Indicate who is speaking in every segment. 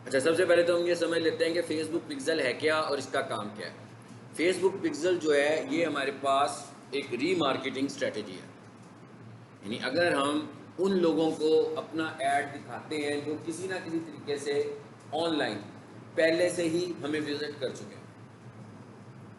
Speaker 1: अच्छा, सबसे पहले तो हम ये समझ लेते हैं कि फेसबुक पिक्सल है क्या और इसका काम क्या है। फेसबुक पिक्सल जो है ये हमारे पास एक रीमार्केटिंग स्ट्रेटजी है। यानी अगर हम उन लोगों को अपना ऐड दिखाते हैं जो किसी ना किसी तरीके से ऑनलाइन पहले से ही हमें विजिट कर चुके हैं।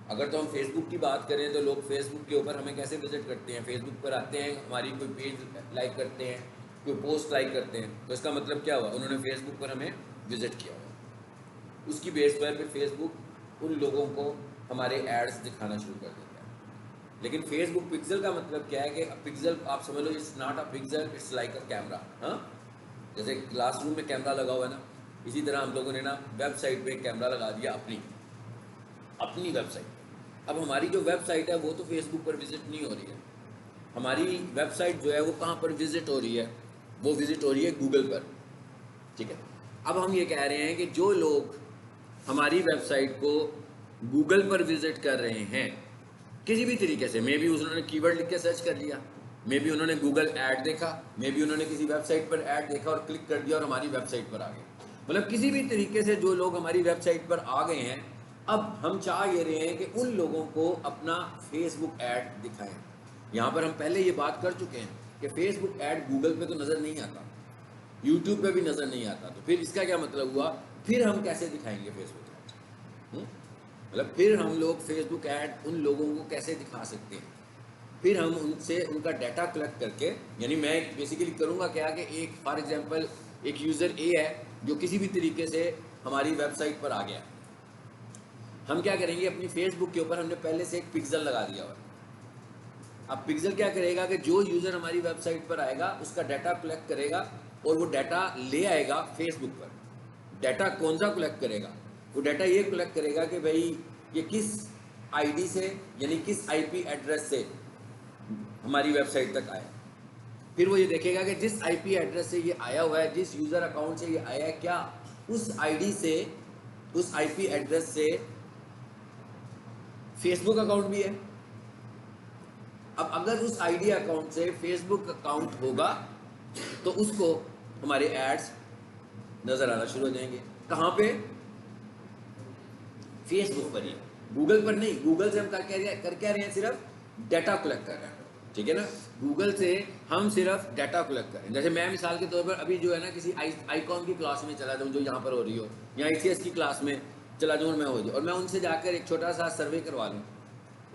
Speaker 1: अगर तो हम फेसबुक की बात करें तो लोग फेसबुक के ऊपर हमें कैसे विजिट करते हैं, फेसबुक पर आते हैं, हमारी कोई पेज लाइक करते हैं, कोई पोस्ट लाइक करते हैं, तो इसका मतलब क्या हुआ, उन्होंने फेसबुक पर हमें विजिट किया हुआ। उसकी बेस पर फिर फेसबुक उन लोगों को हमारे एड्स दिखाना शुरू कर देता है। लेकिन फेसबुक पिक्सल का मतलब क्या है कि पिक्सल आप समझ लो, it's not a pixel, it's like a camera. हाँ, जैसे क्लासरूम में कैमरा लगा हुआ है ना, इसी तरह हम लोगों ने ना वेबसाइट पे कैमरा लगा दिया अपनी अपनी वेबसाइट। अब हमारी जो वेबसाइट है वो तो फेसबुक पर विजिट नहीं हो रही है। हमारी वेबसाइट जो है वो कहाँ पर विजिट हो रही है, वो विजिट हो रही है गूगल पर। ठीक है। अब हम ये कह रहे हैं कि जो लोग हमारी वेबसाइट को गूगल पर विजिट कर रहे हैं किसी भी तरीके से, मे बी उन्होंने कीवर्ड लिख के सर्च कर लिया, मे बी उन्होंने गूगल ऐड देखा, मे बी उन्होंने किसी वेबसाइट पर ऐड देखा और क्लिक कर दिया और हमारी वेबसाइट पर आ गए। मतलब किसी भी तरीके से जो लोग हमारी वेबसाइट पर आ गए हैं, अब हम चाह ये रहे हैं कि उन लोगों को अपना फेसबुक ऐड दिखाएं। यहाँ पर हम पहले ये बात कर चुके हैं कि फेसबुक ऐड गूगल पे तो नज़र नहीं आता, यूट्यूब पे भी नज़र नहीं आता, तो फिर इसका क्या मतलब हुआ, फिर हम कैसे दिखाएंगे फेसबुक ऐड? मतलब फिर हम लोग फेसबुक ऐड उन लोगों को कैसे दिखा सकते हैं? फिर हम उनसे उनका डाटा कलेक्ट करके, यानी मैं बेसिकली करूँगा क्या कि एक फॉर एग्जांपल एक यूज़र ए है जो किसी भी तरीके से हमारी वेबसाइट पर आ गया, हम क्या करेंगे, अपनी फेसबुक के ऊपर हमने पहले से एक पिक्सल लगा दिया हुआ है। अब पिक्सल क्या करेगा कि जो यूज़र हमारी वेबसाइट पर आएगा उसका डाटा कलेक्ट करेगा और वो डाटा ले आएगा फेसबुक पर। डाटा कौन सा कलेक्ट करेगा? वो डाटा ये कलेक्ट करेगा कि भाई ये किस आईडी से, यानी किस आईपी एड्रेस से हमारी वेबसाइट तक आया। फिर वो ये देखेगा कि जिस आईपी एड्रेस से ये आया हुआ है, जिस यूज़र अकाउंट से ये आया है, क्या उस आईडी से, उस आईपी एड्रेस से फेसबुक अकाउंट भी है। अब अगर उस आईडी अकाउंट से फेसबुक अकाउंट होगा तो उसको हमारे एड्स नजर आना शुरू हो जाएंगे। कहाँ पे? फेसबुक पर ही, गूगल पर नहीं। गूगल से हम कर क्या रहे हैं, सिर्फ डाटा कलेक्ट कर रहे हैं। ठीक है ना, गूगल से हम सिर्फ डाटा कलेक्ट करें। जैसे मैं मिसाल के तौर पर अभी जो है ना किसी आईकॉन की क्लास में चला जाऊँ जो यहाँ पर हो रही हो, या ICS की क्लास में चला जाऊँ मैं हो जाऊँ, और मैं उनसे जाकर एक छोटा सा सर्वे करवा लूँ,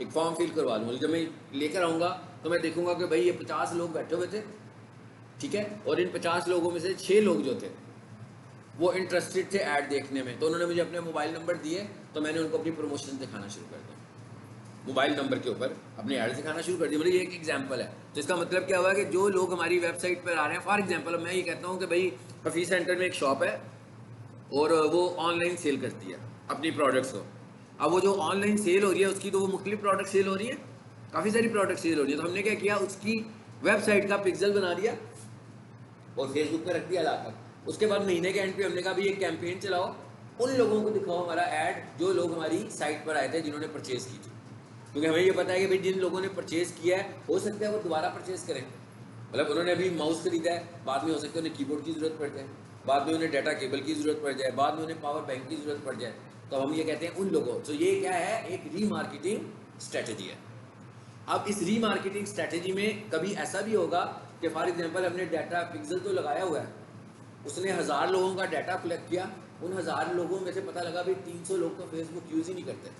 Speaker 1: एक फॉर्म फिल करवा लूँ। जब मैं लेकर आऊँगा तो मैं देखूंगा कि भाई ये 50 लोग बैठे हुए थे, ठीक है, और इन 50 लोगों में से 6 लोग जो थे वो इंटरेस्टेड थे ऐड देखने में, तो उन्होंने मुझे अपने मोबाइल नंबर दिए, तो मैंने उनको अपनी प्रमोशन दिखाना शुरू कर दिया, मोबाइल नंबर के ऊपर अपने ऐड दिखाना शुरू कर दिया। मतलब ये एक एग्जांपल है। तो इसका मतलब क्या हुआ कि जो लोग हमारी वेबसाइट पर आ रहे हैं, फॉर एग्जांपल मैं ये कहता हूँ कि भाई हफीज सेंटर में एक शॉप है और वो ऑनलाइन सेल करती है अपनी प्रोडक्ट्स को। अब वो जो ऑनलाइन सेल हो रही है उसकी तो वो मुख्तलिफ प्रोडक्ट सेल हो रही है, काफ़ी सारी प्रोडक्ट सेल हो रही है। तो हमने क्या किया, उसकी वेबसाइट का पिक्सल बना दिया और फेसबुक पे रख दिया लाकर। उसके बाद महीने के एंड पे हमने कहा भाई एक कैंपेन चलाओ, उन लोगों को दिखाओ हमारा ऐड जो लोग हमारी साइट पर आए थे जिन्होंने परचेज की थी। क्योंकि हमें ये पता है कि भाई जिन लोगों ने परचेज किया है हो सकता है वो दोबारा परचेज करें। मतलब उन्होंने अभी माउस खरीदा है, बाद में हो सकता है उन्हें कीबोर्ड की ज़रूरत पड़ जाए, बाद में उन्हें डाटा केबल की ज़रूरत पड़ जाए, बाद में उन्हें पावर बैंक की ज़रूरत पड़ जाए। तो हम ये कहते हैं उन लोगों, तो ये क्या है, एक रीमार्केटिंग स्ट्रेटजी है। अब इस रीमार्केटिंग स्ट्रेटजी में कभी ऐसा भी होगा कि फॉर एग्जांपल हमने डाटा पिक्सल तो लगाया हुआ है, उसने 1000 लोगों का डाटा कलेक्ट किया, उन 1000 लोगों में से पता लगा भाई 300 लोग तो फेसबुक यूज़ ही नहीं करते,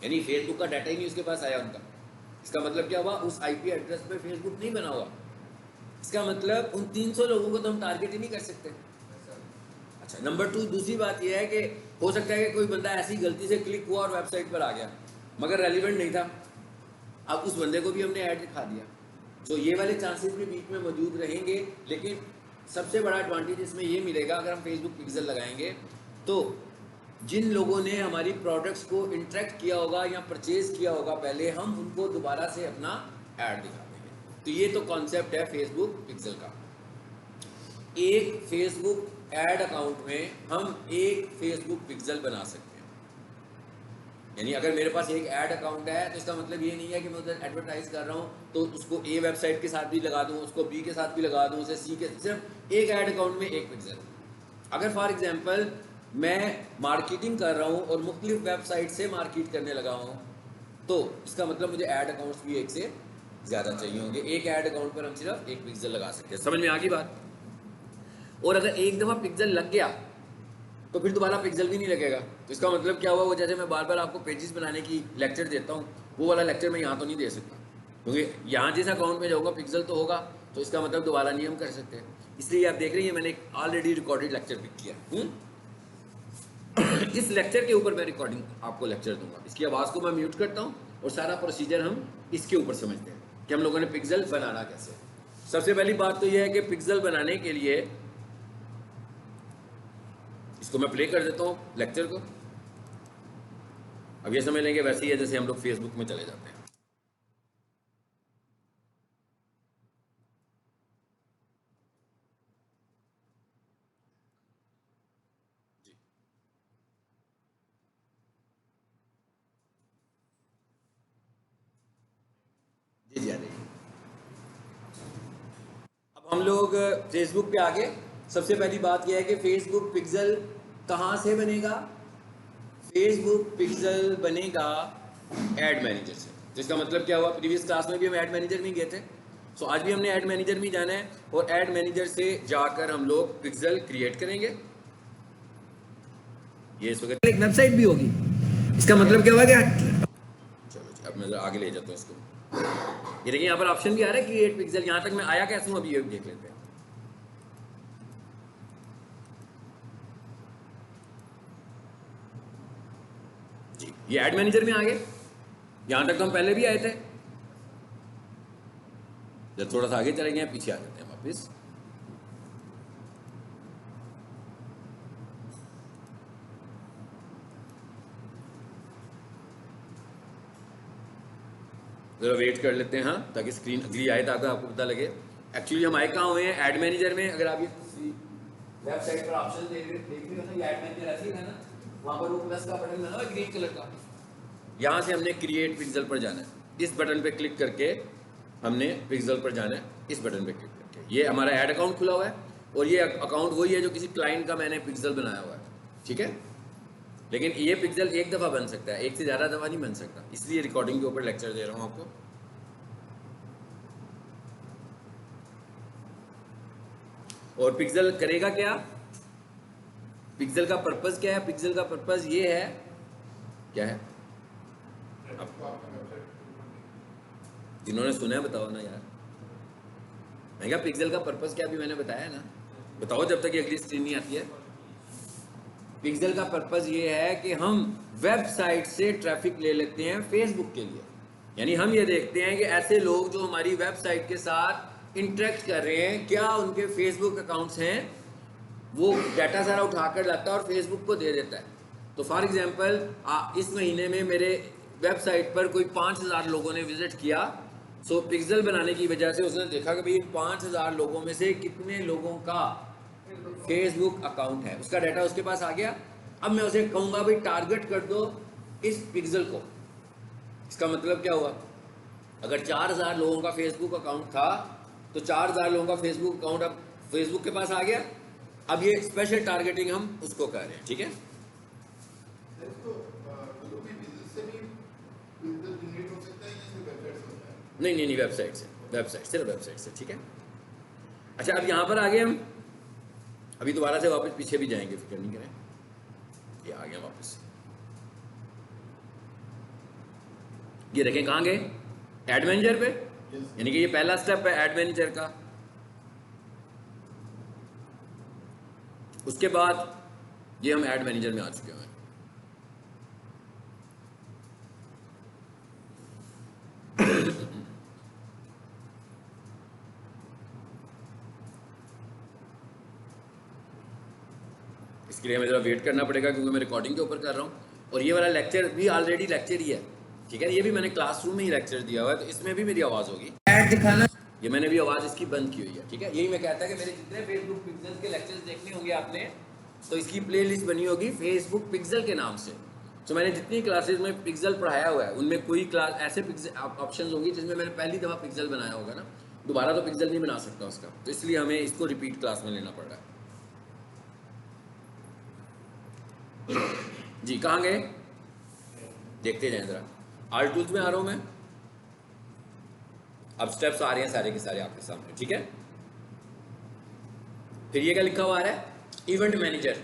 Speaker 1: यानी फेसबुक का डाटा ही नहीं उसके पास आया उनका। इसका मतलब क्या हुआ, उस आईपी एड्रेस पे फेसबुक नहीं बना हुआ। इसका मतलब उन 300 लोगों को तो हम टारगेट ही नहीं कर सकते। अच्छा, नंबर 2, दूसरी बात यह है कि हो सकता है कि कोई बंदा ऐसी गलती से क्लिक हुआ और वेबसाइट पर आ गया मगर रेलिवेंट नहीं था, अब उस बंदे को भी हमने ऐड दिखा दिया। तो ये वाले चांसेस भी बीच में मौजूद रहेंगे। लेकिन सबसे बड़ा एडवांटेज इसमें ये मिलेगा अगर हम फेसबुक पिक्सल लगाएंगे तो जिन लोगों ने हमारी प्रोडक्ट्स को इंटरेक्ट किया होगा या परचेज किया होगा पहले, हम उनको दोबारा से अपना ऐड दिखा देंगे। तो ये तो कॉन्सेप्ट है फेसबुक पिक्सल का। एक फेसबुक ऐड अकाउंट में हम एक फेसबुक पिक्सल बना सकते हैं। यानी अगर मेरे पास एक ऐड अकाउंट है तो इसका मतलब ये नहीं है कि मैं उधर एडवर्टाइज कर रहा हूँ तो उसको ए वेबसाइट के साथ भी लगा दूँ, उसको बी के साथ भी लगा दूँ, उसे सी के, सिर्फ एक ऐड अकाउंट में एक पिक्सल। अगर फॉर एग्जांपल मैं मार्केटिंग कर रहा हूँ और मुख्तलिफ वेबसाइट से मार्केट करने लगा हूँ, तो इसका मतलब मुझे ऐड अकाउंट्स भी एक से ज़्यादा चाहिए होंगे। एक ऐड अकाउंट पर हम सिर्फ एक पिक्सल लगा सकते हैं। समझ में आ गई बात? और अगर एक दफ़ा पिक्सल लग गया तो फिर दोबारा पिक्सल भी नहीं लगेगा। तो इसका मतलब क्या हुआ, वो जैसे मैं बार बार आपको पेजेस बनाने की लेक्चर देता हूँ, वो वाला लेक्चर मैं यहाँ तो नहीं दे सकता, क्योंकि यहाँ जिस अकाउंट में जाऊँगा पिक्सल तो होगा, तो इसका मतलब दोबारा नहीं हम कर सकते। इसलिए आप देख रहे हैं मैंने एक ऑलरेडी रिकॉर्डेड लेक्चर पिक किया। इस लेक्चर के ऊपर मैं रिकॉर्डिंग आपको लेक्चर दूंगा। इसकी आवाज़ को मैं म्यूट करता हूँ और सारा प्रोसीजर हम इसके ऊपर समझते हैं कि हम लोगों ने पिक्सल बनाना कैसे। सबसे पहली बात तो यह है कि पिक्सल बनाने के लिए, इसको मैं प्ले कर देता हूँ लेक्चर को। अब ये समझ लेंगे वैसे ही है जैसे हम लोग फेसबुक में चले जाते हैं। जी जी आ जाइए। अब हम लोग फेसबुक पे आ गए। सबसे पहली बात यह है कि फेसबुक पिक्सल कहाँ से बनेगा? फेसबुक पिक्सल बनेगा ऐड मैनेजर से। तो इसका मतलब क्या हुआ, प्रीवियस क्लास में भी हम ऐड मैनेजर में गए थे, सो आज भी हमने ऐड मैनेजर में जाना है और ऐड मैनेजर से जाकर हम लोग पिक्सल क्रिएट करेंगे। ये इस वक्त एक वेबसाइट भी होगी। इसका मतलब क्या हुआ कि चलो जी, अब मैं आगे ले जाता हूँ इसको। ये देखिए यहाँ पर ऑप्शन भी आ रहा है क्रिएट पिक्सल। यहाँ तक मैं आया कैसे हूँ अभी ये देख लेते हैं। जी, ये ऐड मैनेजर में आ गए। यहाँ तक तो हम पहले भी आए थे। जब थोड़ा सा आगे चले गए, पीछे आ जाते हैं वापस। जरा वेट कर लेते हैं, हाँ, ताकि स्क्रीन अगली आए ताकि आपको पता लगे एक्चुअली हम आए कहाँ हुए हैं। ऐड मैनेजर में। अगर आप ये वेबसाइट पर ऑप्शन देख रहे हो ना, ये ऐड मैनेजर ऐसे ही है ना, वहाँ पर वो प्लस का बटन बना हुआ है ग्रीन कलर का। यहाँ से हमने क्रिएट पिक्सल पर जाना है। इस बटन पे क्लिक करके हमने पिक्सल पर जाना है, इस बटन पे क्लिक करके। ये हमारा ऐड अकाउंट खुला हुआ है और ये अकाउंट वही है जो किसी क्लाइंट का मैंने पिक्सल बनाया हुआ है, ठीक है। लेकिन ये पिक्सल एक दफ़ा बन सकता है, एक से ज़्यादा दफ़ा नहीं बन सकता, इसलिए रिकॉर्डिंग के ऊपर लेक्चर दे रहा हूँ आपको। और पिक्सल करेगा क्या? पिक्सल का पर्पस क्या है? पिक्सल का पर्पस ये है, क्या है? जिन्होंने सुना है बताओ ना यार। मैं क्या पिक्सल का पर्पस क्या, अभी मैंने बताया ना, बताओ जब तक ये अगली स्क्रीन नहीं आती है। पिक्सल का पर्पस ये है कि हम वेबसाइट से ट्रैफिक ले लेते हैं फेसबुक के लिए। यानी हम ये देखते हैं कि ऐसे लोग जो हमारी वेबसाइट के साथ इंटरेक्ट कर रहे हैं, क्या उनके फेसबुक अकाउंट्स हैं। वो डाटा सारा उठाकर लाता है और फेसबुक को दे देता है। तो फॉर एग्जांपल इस महीने में मेरे वेबसाइट पर कोई 5000 लोगों ने विजिट किया। सो पिक्सल बनाने की वजह से उसने देखा कि भाई 5000 लोगों में से कितने लोगों का फेसबुक अकाउंट है, उसका डाटा उसके पास आ गया। अब मैं उसे कहूँगा भाई टारगेट कर दो इस पिक्सल को। इसका मतलब क्या हुआ, अगर 4000 लोगों का फेसबुक अकाउंट था तो 4000 लोगों का फेसबुक अकाउंट अब फेसबुक के पास आ गया। अब ये स्पेशल टारगेटिंग हम उसको कर रहे हैं, ठीक है। नहीं नहीं नहीं, वेबसाइट से, वेबसाइट सिर्फ वेबसाइट से, ठीक है। अच्छा, अब यहाँ पर आ गए हम। अभी दोबारा से वापस पीछे भी जाएंगे, फिक्र नहीं करें। ये आ गया वापस। ये देखें कहाँ गए, ऐड मैनेजर पे। यानी कि ये पहला स्टेप है ऐड मैनेजर का। उसके बाद ये हम ऐड मैनेजर में आ चुके हैं। इसके लिए हमें ज़रा वेट करना पड़ेगा क्योंकि मैं रिकॉर्डिंग के ऊपर कर रहा हूँ और ये वाला लेक्चर भी ऑलरेडी लेक्चर ही है, ठीक है। ये भी मैंने क्लासरूम में ही लेक्चर दिया हुआ है, तो इसमें भी मेरी आवाज़ होगी। ऐड दिखाना, ये मैंने भी आवाज़ इसकी बंद की हुई है, ठीक है। यही मैं कहता है कि मेरे जितने फेसबुक पिक्सल के लेक्चर्स देखने होंगे आपने, तो इसकी प्लेलिस्ट बनी होगी फेसबुक पिक्सल के नाम से। तो मैंने जितनी क्लासेज में पिक्सल पढ़ाया हुआ है उनमें कोई क्लास ऐसे ऑप्शन होंगी जिसमें मैंने पहली दफ़ा पिक्सल बनाया होगा ना, दोबारा तो पिक्सल नहीं बना सकता उसका, तो इसलिए हमें इसको रिपीट क्लास में लेना पड़ रहा है। जी कहाँ गए, देखते जाएं जरा। आल टूल्स में आ रहा हूं मैं, अब स्टेप्स आ रहे हैं सारे के सारे आपके सामने, ठीक है। फिर ये क्या लिखा हुआ आ रहा है, इवेंट मैनेजर।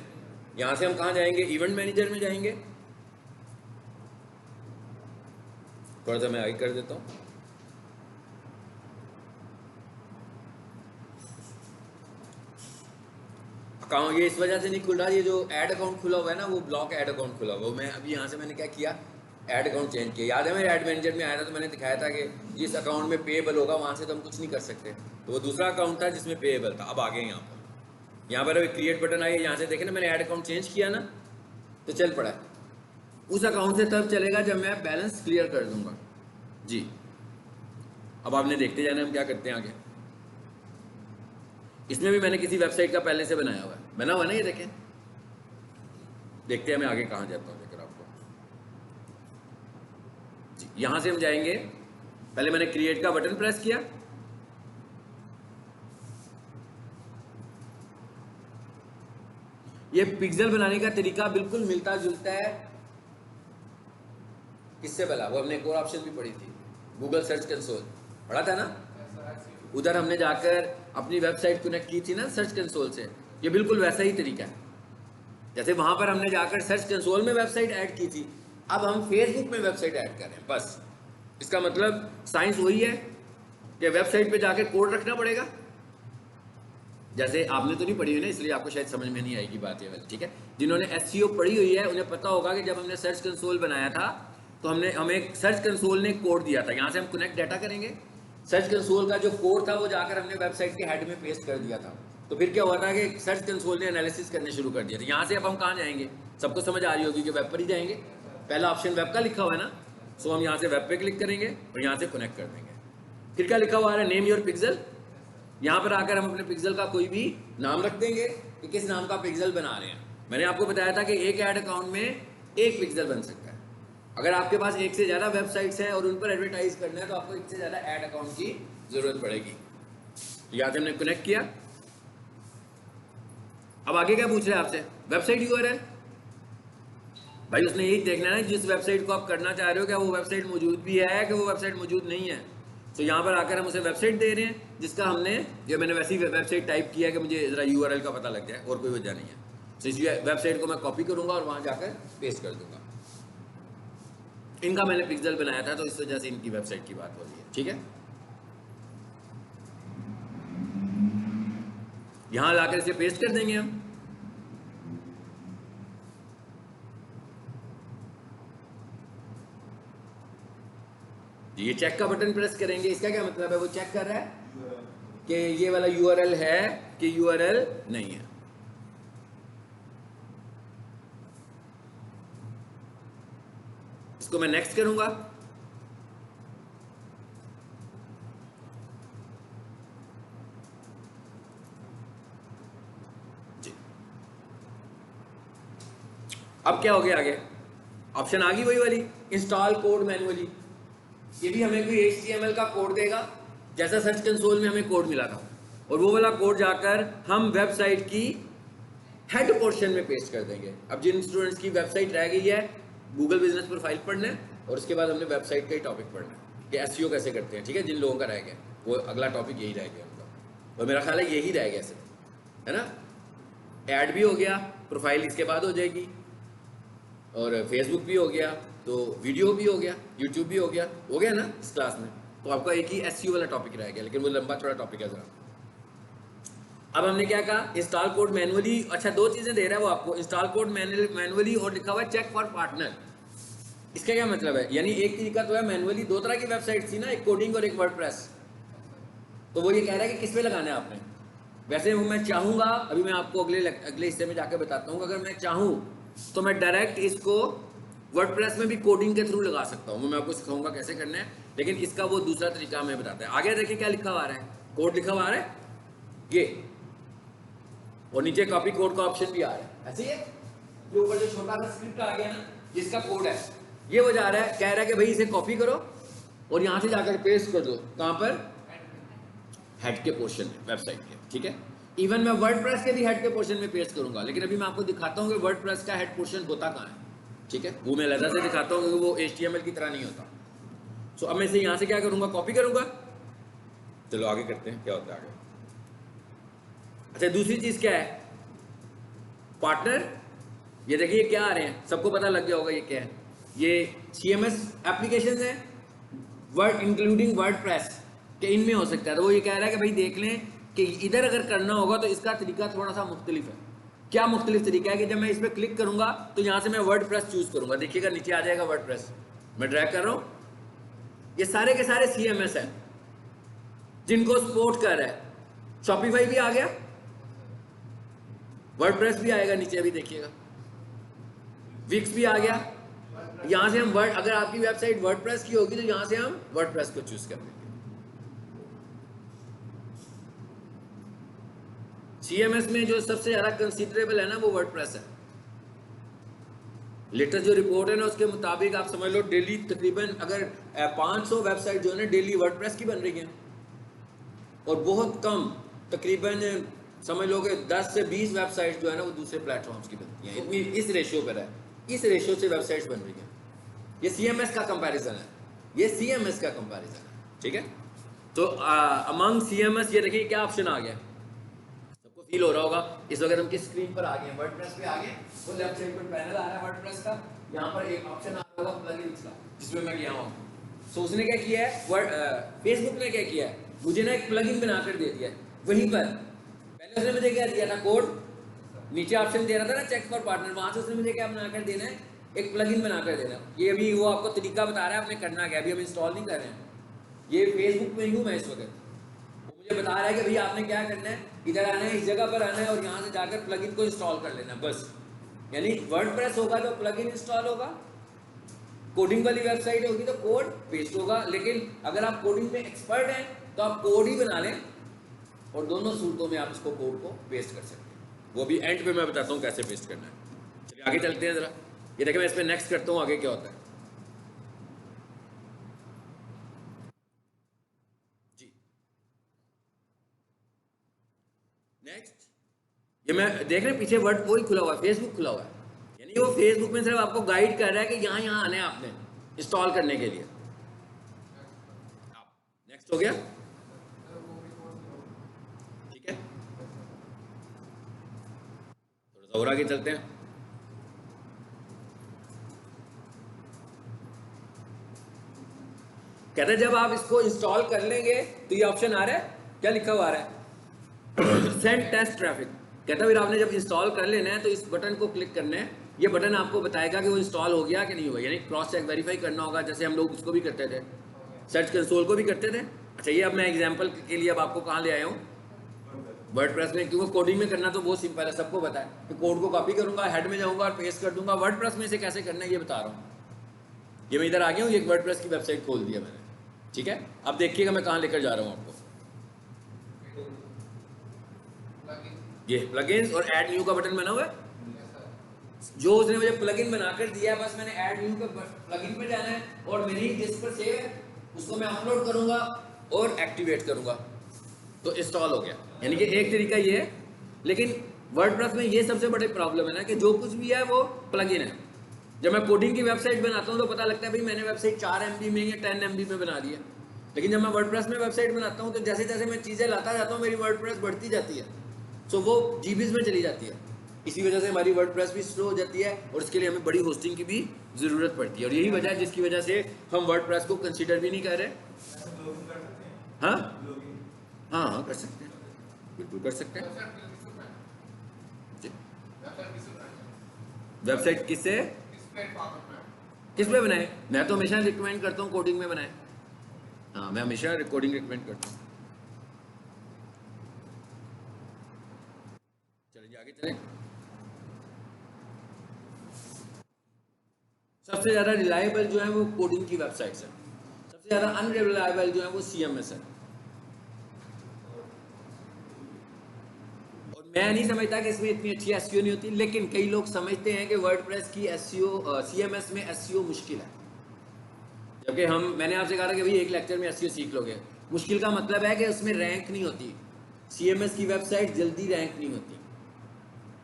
Speaker 1: यहां से हम कहां जाएंगे, इवेंट मैनेजर में जाएंगे। थोड़ा सा मैं आगे कर देता हूं। अकाउंट ये इस वजह से नहीं खुल रहा, ये जो ऐड अकाउंट खुला हुआ है ना, वो ब्लॉक ऐड अकाउंट खुला हुआ है। मैं अभी यहाँ से मैंने क्या किया, ऐड अकाउंट चेंज किया। याद है मेरे ऐड मैनेजर में आया था तो मैंने दिखाया था कि जिस अकाउंट में पेएबल होगा वहाँ से तो हम कुछ नहीं कर सकते, तो वो दूसरा अकाउंट था जिसमें पेएबल था। अब आ गए यहाँ पर अभी क्रिएट बटन आई है, यहाँ से देखे ना मैंने ऐड अकाउंट चेंज किया ना, तो चल पड़ा। उस अकाउंट से तब चलेगा जब मैं बैलेंस क्लियर कर दूंगा जी। अब आपने देखते जाना हम क्या करते हैं आगे। इसमें भी मैंने किसी वेबसाइट का पहले से बनाया हुआ है, बना हुआ ना, ये देखें। देखते हैं मैं आगे कहाँ जाता हूँ लेकर आपको जी। यहां से हम जाएंगे, पहले मैंने क्रिएट का बटन प्रेस किया, ये पिक्सल बनाने का तरीका बिल्कुल मिलता जुलता है किससे पहला, वो हमने एक और ऑप्शन भी पढ़ी थी, गूगल सर्च कंसोल पढ़ा था ना। उधर हमने जाकर अपनी वेबसाइट कनेक्ट की थी ना सर्च कंसोल से, ये बिल्कुल वैसा ही तरीका है। जैसे वहां पर हमने जाकर सर्च कंसोल में वेबसाइट ऐड की थी, अब हम फेसबुक में वेबसाइट ऐड कर रहे हैं। बस इसका मतलब साइंस वही है कि वेबसाइट पे जाकर कोड रखना पड़ेगा। जैसे आपने तो नहीं पढ़ी हुई ना, इसलिए आपको शायद समझ में नहीं आएगी बात ये वाली, ठीक है। जिन्होंने एसईओ पढ़ी हुई है उन्हें पता होगा कि जब हमने सर्च कंसोल बनाया था तो हमें सर्च कंसोल ने कोड दिया था, यहाँ से हम कनेक्ट डाटा करेंगे, सर्च कंसोल का जो कोड था वो जाकर हमने वेबसाइट के हेड में पेस्ट कर दिया था। तो फिर क्या हुआ था कि सर्च कंसोल ने एनालिसिस करने शुरू कर दिया था। यहाँ से अब हम कहाँ जाएंगे, सबको समझ आ रही होगी कि वेब पर ही जाएंगे। पहला ऑप्शन वेब का लिखा हुआ है ना, सो हम यहाँ से वेब पे क्लिक करेंगे और यहाँ से कनेक्ट कर देंगे। फिर क्या लिखा हुआ है, नेम योर पिक्सल। यहाँ पर आकर हम अपने पिक्सल का कोई भी नाम रख देंगे कि किस नाम का पिक्सल बना रहे हैं। मैंने आपको बताया था कि एक ऐड अकाउंट में एक पिक्सल बन सकता है। अगर आपके पास एक से ज़्यादा वेबसाइट्स हैं और उन पर एडवर्टाइज करना है तो आपको एक से ज़्यादा ऐड अकाउंट की जरूरत पड़ेगी। यहाँ से हमने कनेक्ट किया। अब आगे क्या पूछ रहे हैं आपसे, वेबसाइट यूआरएल। भाई उसने यही देखना है जिस वेबसाइट को आप करना चाह रहे हो क्या वो वेबसाइट मौजूद भी है कि वो वेबसाइट मौजूद नहीं है। तो यहाँ पर आकर हम उसे वेबसाइट दे रहे हैं जिसका मैंने वैसी वेबसाइट टाइप किया है कि मुझे ज़रा यूआरएल का पता लग जाए, और कोई वजह नहीं है। तो इस वेबसाइट को मैं कॉपी करूँगा और वहाँ जाकर पेस्ट कर दूंगा। इनका मैंने पिक्सल बनाया था तो इस वजह से इनकी वेबसाइट की बात हो रही है, ठीक है। यहां लाकर इसे पेस्ट कर देंगे हम। ये चेक का बटन प्रेस करेंगे, इसका क्या मतलब है, वो चेक कर रहा है कि ये वाला यूआरएल है कि यूआरएल नहीं है। इसको मैं नेक्स्ट करूंगा। जी अब क्या हो गया, आगे ऑप्शन आ गई वही वाली, इंस्टॉल कोड मैनुअली। ये भी हमें कोई HTML का कोड देगा जैसा सर्च कंसोल में हमें कोड मिला था, और वो वाला कोड जाकर हम वेबसाइट की हेड पोर्शन में पेस्ट कर देंगे। अब जिन स्टूडेंट्स की वेबसाइट रह गई है गूगल बिजनेस प्रोफाइल पढ़ना है और उसके बाद हमने वेबसाइट का ही टॉपिक पढ़ना है कि एसईओ कैसे करते हैं, ठीक है। जिन लोगों का रह गया वो अगला टॉपिक यही रह गया उनका, और मेरा ख्याल है यही रह गया सिर्फ, है ना। ऐड भी हो गया, प्रोफाइल इसके बाद हो जाएगी, और फेसबुक भी हो गया, तो वीडियो भी हो गया, यूट्यूब भी हो गया ना इस क्लास में। तो आपका एक ही एसईओ वाला टॉपिक रह गया, लेकिन वो लंबा थोड़ा टॉपिक है ज़रा। अब हमने क्या कहा, इंस्टॉल कोड मैनुअली। अच्छा, दो चीज़ें दे रहा है वो आपको, इंस्टॉल कोड मैनुअली और लिखा हुआ है चेक फॉर पार्टनर। इसका क्या मतलब है, यानी एक तरीका तो है मैनुअली, दो तरह की वेबसाइट थी ना, एक कोडिंग और एक वर्डप्रेस। तो वो ये कह रहा है कि किस पे लगाना है आपने। वैसे वो मैं चाहूँगा, अभी मैं आपको अगले हिस्से में जाकर बताता हूँ, अगर मैं चाहूँ तो मैं डायरेक्ट इसको वर्डप्रेस में भी कोडिंग के थ्रू लगा सकता हूँ। वो मैं आपको सिखाऊंगा कैसे करना है, लेकिन इसका वो दूसरा तरीका हमें बताता है। आगे देखिए क्या लिखा हुआ आ रहा है, कोड लिखा हुआ आ रहा है ये, और नीचे कॉपी कोड का ऑप्शन भी आ रहा है। ऐसे ही है, ये ऊपर जो छोटा सा स्क्रिप्ट आ गया ना जिसका कोड है, ये वो जा रहा है, कह रहा है कि भाई इसे कॉपी करो और यहाँ से जाकर पेस्ट कर दो, कहाँ पर, हेड के पोर्शन में वेबसाइट के, ठीक है। इवन मैं वर्डप्रेस के भी हेड के पोर्शन में पेस्ट करूंगा, लेकिन अभी मैं आपको दिखाता हूँ कि वर्डप्रेस का हेड पोर्शन होता कहाँ है, ठीक है, वो मैं अलग से दिखाता हूँ, वो HTML की तरह नहीं होता। सो अब मैं इसे यहाँ से क्या करूँगा, कॉपी करूँगा। चलो आगे करते हैं क्या होता है आगे। अच्छा, दूसरी चीज़ क्या है, पार्टनर। ये देखिए क्या आ रहे हैं, सबको पता लग गया होगा ये क्या है। ये CMS एप्लीकेशन है, वर्ड इंक्लूडिंग वर्डप्रेस के इनमें हो सकता है। तो वो ये कह रहा है कि भाई देख लें कि इधर अगर करना होगा तो इसका तरीका थोड़ा सा मुख्तलिफ है। क्या मुख्तलिफ तरीका है कि जब मैं इस पर क्लिक करूंगा तो यहाँ से मैं वर्डप्रेस चूज करूंगा, देखिएगा नीचे आ जाएगा वर्डप्रेस, मैं ड्रैग कर रहा हूँ, ये सारे के सारे CMS है जिनको सपोर्ट कर रहा है। शॉपिफाई भी आ गया, वर्डप्रेस भी आएगा नीचे, अभी देखिएगा विक्स भी आ गया। यहां से हम वर्ड, अगर आपकी वेबसाइट वर्डप्रेस की होगी तो यहां से हम वर्डप्रेस को चूज कर लेंगे। CMS में जो सबसे ज्यादा कंसीडरेबल है ना वो वर्डप्रेस है। लेटेस्ट जो रिपोर्ट है ना उसके मुताबिक आप समझ लो डेली तकरीबन अगर 500 वेबसाइट जो है ना डेली वर्डप्रेस की बन रही हैं, और बहुत कम तकरीबन समझ लो कि 10 से 20 वेबसाइट जो है ना वो दूसरे प्लेटफॉर्म्स की बनती हैं। इतनी इस रेशियो पर है, इस रेशियो से वेबसाइट्स बन रही हैं। ये CMS का कंपैरिजन है, ये CMS का कंपैरिजन है, ठीक है। तो अमंग CMS ये देखिए क्या ऑप्शन आ गया, सबको फील हो रहा होगा इस वक्त हम किस स्क्रीन पर आ गए, वर्डप्रेस पे आ गए। वो लेफ्ट साइड पर पैनल आ रहा है वर्डप्रेस का, यहाँ पर एक ऑप्शन आ रहा होगा प्लगइन्स का, जिसमें मैं गया हूँ। सो उसने क्या किया है, फेसबुक ने क्या किया है, मुझे ना एक प्लगइन बनाकर दे दिया है। वहीं पर पहले उसने मुझे क्या दिया था, कोड, नीचे ऑप्शन दे रहा था ना चेक फॉर पार्टनर, वहां से उसने मुझे क्या बनाकर देना है, एक प्लगइन बनाकर देना। ये अभी वो आपको तरीका बता रहा है आपने करना क्या, अभी हम इंस्टॉल नहीं कर रहे हैं। ये फेसबुक में ही हूँ मैं इस वक्त, वो मुझे बता रहा है कि भाई आपने क्या करना है, इधर आना है, इस जगह पर आना है और यहाँ से जाकर प्लगइन को इंस्टॉल कर लेना बस। यानी वर्डप्रेस होगा तो प्लगइन इंस्टॉल होगा, कोडिंग वाली वेबसाइट होगी तो कोड पेस्ट होगा। लेकिन अगर आप कोडिंग में एक्सपर्ट हैं तो आप कोड ही बना लें और दोनों सूरतों में आप इसको कोड को पेस्ट कर सकते हैं। वो भी एंड पे मैं बताता हूँ कैसे पेस्ट करना है। चलिए आगे चलते हैं जरा, ये देखिए मैं इस पर नेक्स्ट करता हूँ, आगे क्या होता है जी। नेक्स्ट ये मैं देख रहे हैं पीछे वर्ड वही खुला हुआ है, फेसबुक खुला हुआ है, यानी वो फेसबुक में सिर्फ आपको गाइड कर रहा है कि यहाँ आना है आपने इंस्टॉल करने के लिए। नेक्स्ट हो गया, ठीक है, थोड़ा सा और आगे चलते हैं। कहते हैं जब आप इसको इंस्टॉल कर लेंगे तो ये ऑप्शन आ रहा है, क्या लिखा हुआ आ रहा है, सेंड टेस्ट ट्रैफिक। कहता है फिर आपने जब इंस्टॉल कर लेना है तो इस बटन को क्लिक करना है, ये बटन आपको बताएगा कि वो इंस्टॉल हो गया कि नहीं हुआ, यानी क्रॉस चेक वेरीफाई करना होगा, जैसे हम लोग उसको भी करते थे, सर्च कंसोल को भी करते थे। अच्छा ये अब मैं एग्जांपल के लिए अब आपको कहाँ ले आया हूँ, वर्डप्रेस में, क्योंकि कोडिंग में करना तो बहुत सिंपल है, सबको पता है कि कोड को कॉपी करूंगा, हेड में जाऊंगा और पेस्ट कर दूंगा। वर्डप्रेस में इसे कैसे करना है ये बता रहा हूँ। ये मैं इधर आ गया हूँ, एक वर्डप्रेस की वेबसाइट खोल दिया मैंने, ठीक है। अब देखिएगा मैं कहाँ लेकर जा रहा हूँ आपको, ये प्लगइन्स और ऐड न्यू का बटन बना हुआ है, जो उसने मुझे प्लगइन बनाकर दिया है, बस मैंने ऐड न्यू का प्लगइन पे जाना है और मेरी डिस्क पर सेव है, उसको मैं अपलोड करूंगा और एक्टिवेट करूंगा तो इंस्टॉल हो गया। यानी कि एक तरीका ये है, लेकिन वर्डप्रेस में ये सबसे बड़ी प्रॉब्लम है ना कि जो कुछ भी है वो प्लगइन है। जब मैं कोडिंग की वेबसाइट बनाता हूँ तो पता लगता है भाई मैंने वेबसाइट 4 MB में या 10 MB में बना दी है, लेकिन जब मैं वर्डप्रेस में वेबसाइट बनाता हूँ तो जैसे जैसे मैं चीज़ें लाता जाता हूँ मेरी वर्डप्रेस बढ़ती जाती है, सो वो जीबीज में चली जाती है। इसी वजह से हमारी वर्डप्रेस भी स्लो हो जाती है और इसके लिए हमें बड़ी होस्टिंग की भी ज़रूरत पड़ती है, और यही वजह है जिसकी वजह से हम वर्डप्रेस को कंसीडर भी नहीं कर रहे। हाँ हाँ हाँ कर सकते हैं, बिल्कुल कर सकते हैं। वेबसाइट किससे किस पे बनाए, मैं तो हमेशा रिकमेंड करता हूँ कोडिंग में बनाए। हाँ मैं हमेशा कोडिंग रिकमेंड करता हूँ। चलिए आगे चलें। सबसे ज़्यादा रिलायबल जो है वो कोडिंग की वेबसाइट्स है, सबसे ज़्यादा अनरिलायबल जो है वो CMS है। और मैं नहीं समझता कि इसमें इतनी अच्छी SEO नहीं होती, लेकिन कई लोग समझते हैं कि वर्डप्रेस की SEO CMS में SEO मुश्किल है, जबकि मैंने आपसे कहा था कि भाई एक लेक्चर में SEO सीख लोगे। मुश्किल का मतलब है कि उसमें रैंक नहीं होती, CMS की वेबसाइट जल्दी रैंक नहीं होती,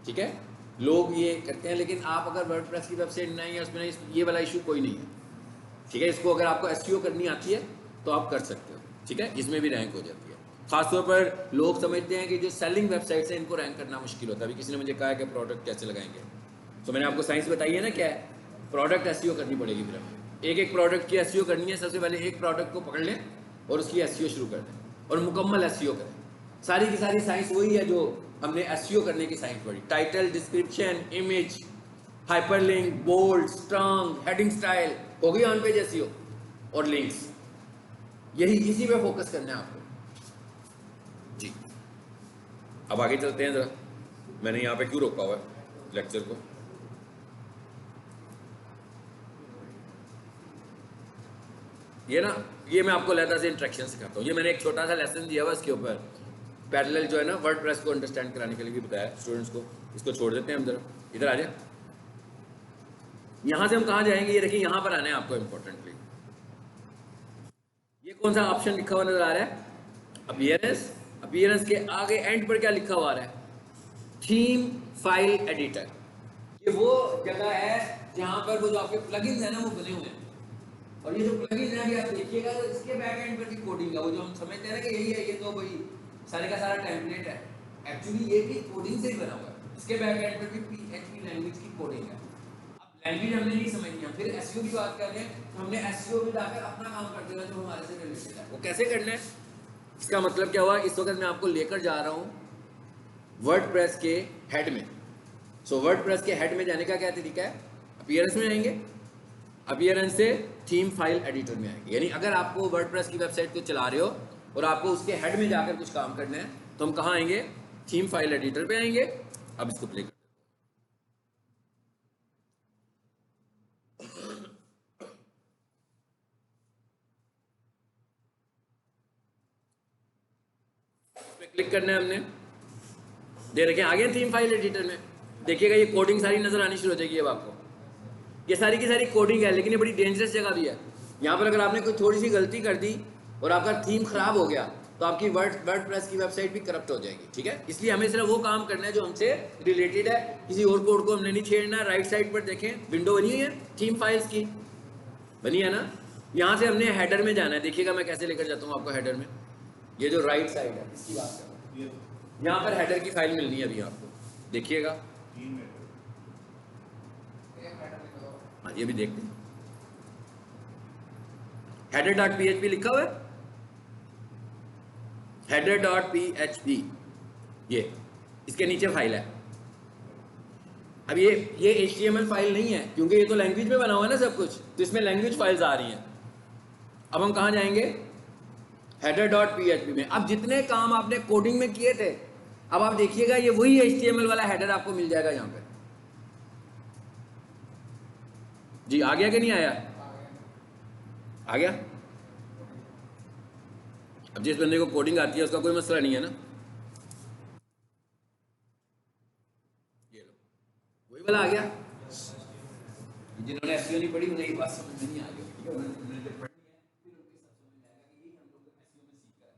Speaker 1: ठीक है, लोग ये करते हैं, लेकिन आप अगर वर्डप्रेस की वेबसाइट नहीं है उसमें नहीं, ये वाला इशू कोई नहीं है, ठीक है। इसको अगर आपको SEO करनी आती है तो आप कर सकते हो, ठीक है, इसमें भी रैंक हो जाती है। खासतौर पर लोग समझते हैं कि जो सेलिंग वेबसाइट्स हैं इनको रैंक करना मुश्किल होता है। अभी किसी ने मुझे कहा कि प्रोडक्ट कैसे लगाएंगे, तो मैंने आपको साइंस बताई है ना क्या है, प्रोडक्ट SEO करनी पड़ेगी। फिर हमें एक एक प्रोडक्ट की SEO करनी है। सबसे पहले एक प्रोडक्ट को पकड़ लें और उसकी SEO शुरू कर दें और मुकम्मल SEO करें। सारी की सारी साइंस वही है जो हमने SEO करने की साइंस पढ़ी, title, description, image, hyperlink, bold, strong, heading style, हो गई ऑन पेज SEO और लिंक्स। यही इसी पे फोकस करना है आपको जी। अब आगे चलते हैं जरा, मैंने यहाँ पे क्यों रोका हुआ है लेक्चर को। ये ना, ये मैं आपको लहदा से इंट्रैक्शन सिखाता हूँ। ये मैंने एक छोटा सा लेसन दिया हुआ इसके ऊपर, पैरेलल जो है ना वर्डप्रेस को अंडरस्टैंड कराने के लिए भी बताया स्टूडेंट्स को। इसको छोड़ देते हैं हम जरा, इधर आ जाए। यहाँ से हम कहाँ जाएंगे, ये देखिए यहाँ पर आना है आपको इम्पोर्टेंटली। ये कौन सा ऑप्शन लिखा हुआ नजर आ रहा है, अपीयरेंस। अपीयरेंस के आगे एंड पर क्या लिखा हुआ आ रहा है, थीम फाइल एडिटर। ये वो जगह है जहां पर वो जो आपके प्लगइन्स है ना वो बने हुए हैं, और ये जो प्लगइन है अभी आप देखिएगा तो इसके बैक एंड पर की कोडिंग है, वो जो हम समझते हैं ना कि यही है, ये तो भाई सारे का सारा टेम्पलेट है, एक्चुअली ये भी कोडिंग से ही बना हुआ है। इसके बैक एंड पर भी PHP लैंग्वेज की कोडिंग है। अब लैंग्वेज हमने नहीं समझनी, हम फिर SEO की बात कर रहे हैं तो हमने SEO में जाकर अपना काम कर देना जो हमारे से रिलेटेड है। वो कैसे करना है, इसका मतलब क्या हुआ, इस वक्त मैं आपको लेकर जा रहा हूँ वर्डप्रेस के हेड में। सो वर्डप्रेस के हेड में जाने का क्या तरीका है, अपीयरेंस में आएंगे, अपीयरेंस से थीम फाइल एडिटर में आएंगे। यानी अगर आपको वर्डप्रेस की वेबसाइट को चला रहे हो और आपको उसके हेड में जाकर कुछ काम करना है तो हम कहाँ आएंगे, थीम फाइल एडिटर पे आएंगे। अब इसको प्ले कर क्लिक करना है हमने, दे रखे आ गए थीम फाइल एडिटर में। देखिएगा ये कोडिंग सारी नजर आनी शुरू हो जाएगी अब आपको। ये सारी की सारी कोडिंग है, लेकिन ये बड़ी डेंजरस जगह भी है। यहाँ पर अगर आपने कोई थोड़ी सी गलती कर दी और आपका थीम खराब हो गया तो आपकी वर्डप्रेस की वेबसाइट भी करप्ट हो जाएगी, ठीक है। इसलिए हमें सिर्फ वो काम करना है जो हमसे रिलेटेड है, किसी और कोड को हमने नहीं छेड़ना। राइट साइड पर देखें विंडो बनी हुई है थीम फाइल्स की, बनी है ना। यहाँ से हमने हेडर में जाना है। देखिएगा मैं कैसे लेकर जाता हूँ आपको हेडर में। ये जो राइट साइड है इसकी बात कर रहा हूँ, यहाँ पर हेडर की फाइल मिलनी है अभी आपको, देखिएगा। हाँ ये भी देखते हैं, header.php लिखा हुआ है, header.php, ये इसके नीचे फाइल है। अब ये HTML फाइल नहीं है क्योंकि ये तो लैंग्वेज में बना हुआ है ना सब कुछ, तो इसमें लैंग्वेज फाइल्स आ रही हैं। अब हम कहाँ जाएंगे, header.php में। अब जितने काम आपने कोडिंग में किए थे, अब आप देखिएगा ये वही HTML वाला हेडर आपको मिल जाएगा यहाँ पे। जी आ गया कि नहीं आया, आ गया। अब जिस बंदे को कोडिंग आती है उसका कोई मसला नहीं है ना। ये लो वही वाला आ गया। जिन्होंने SEO नहीं पढ़ी उन्हें ये बात समझ नहीं आ गई, ठीक है। उन्होंने जब पढ़ी है फिर उनके सब समझ में आएगा कि ये हम लोग SEO में सीखा है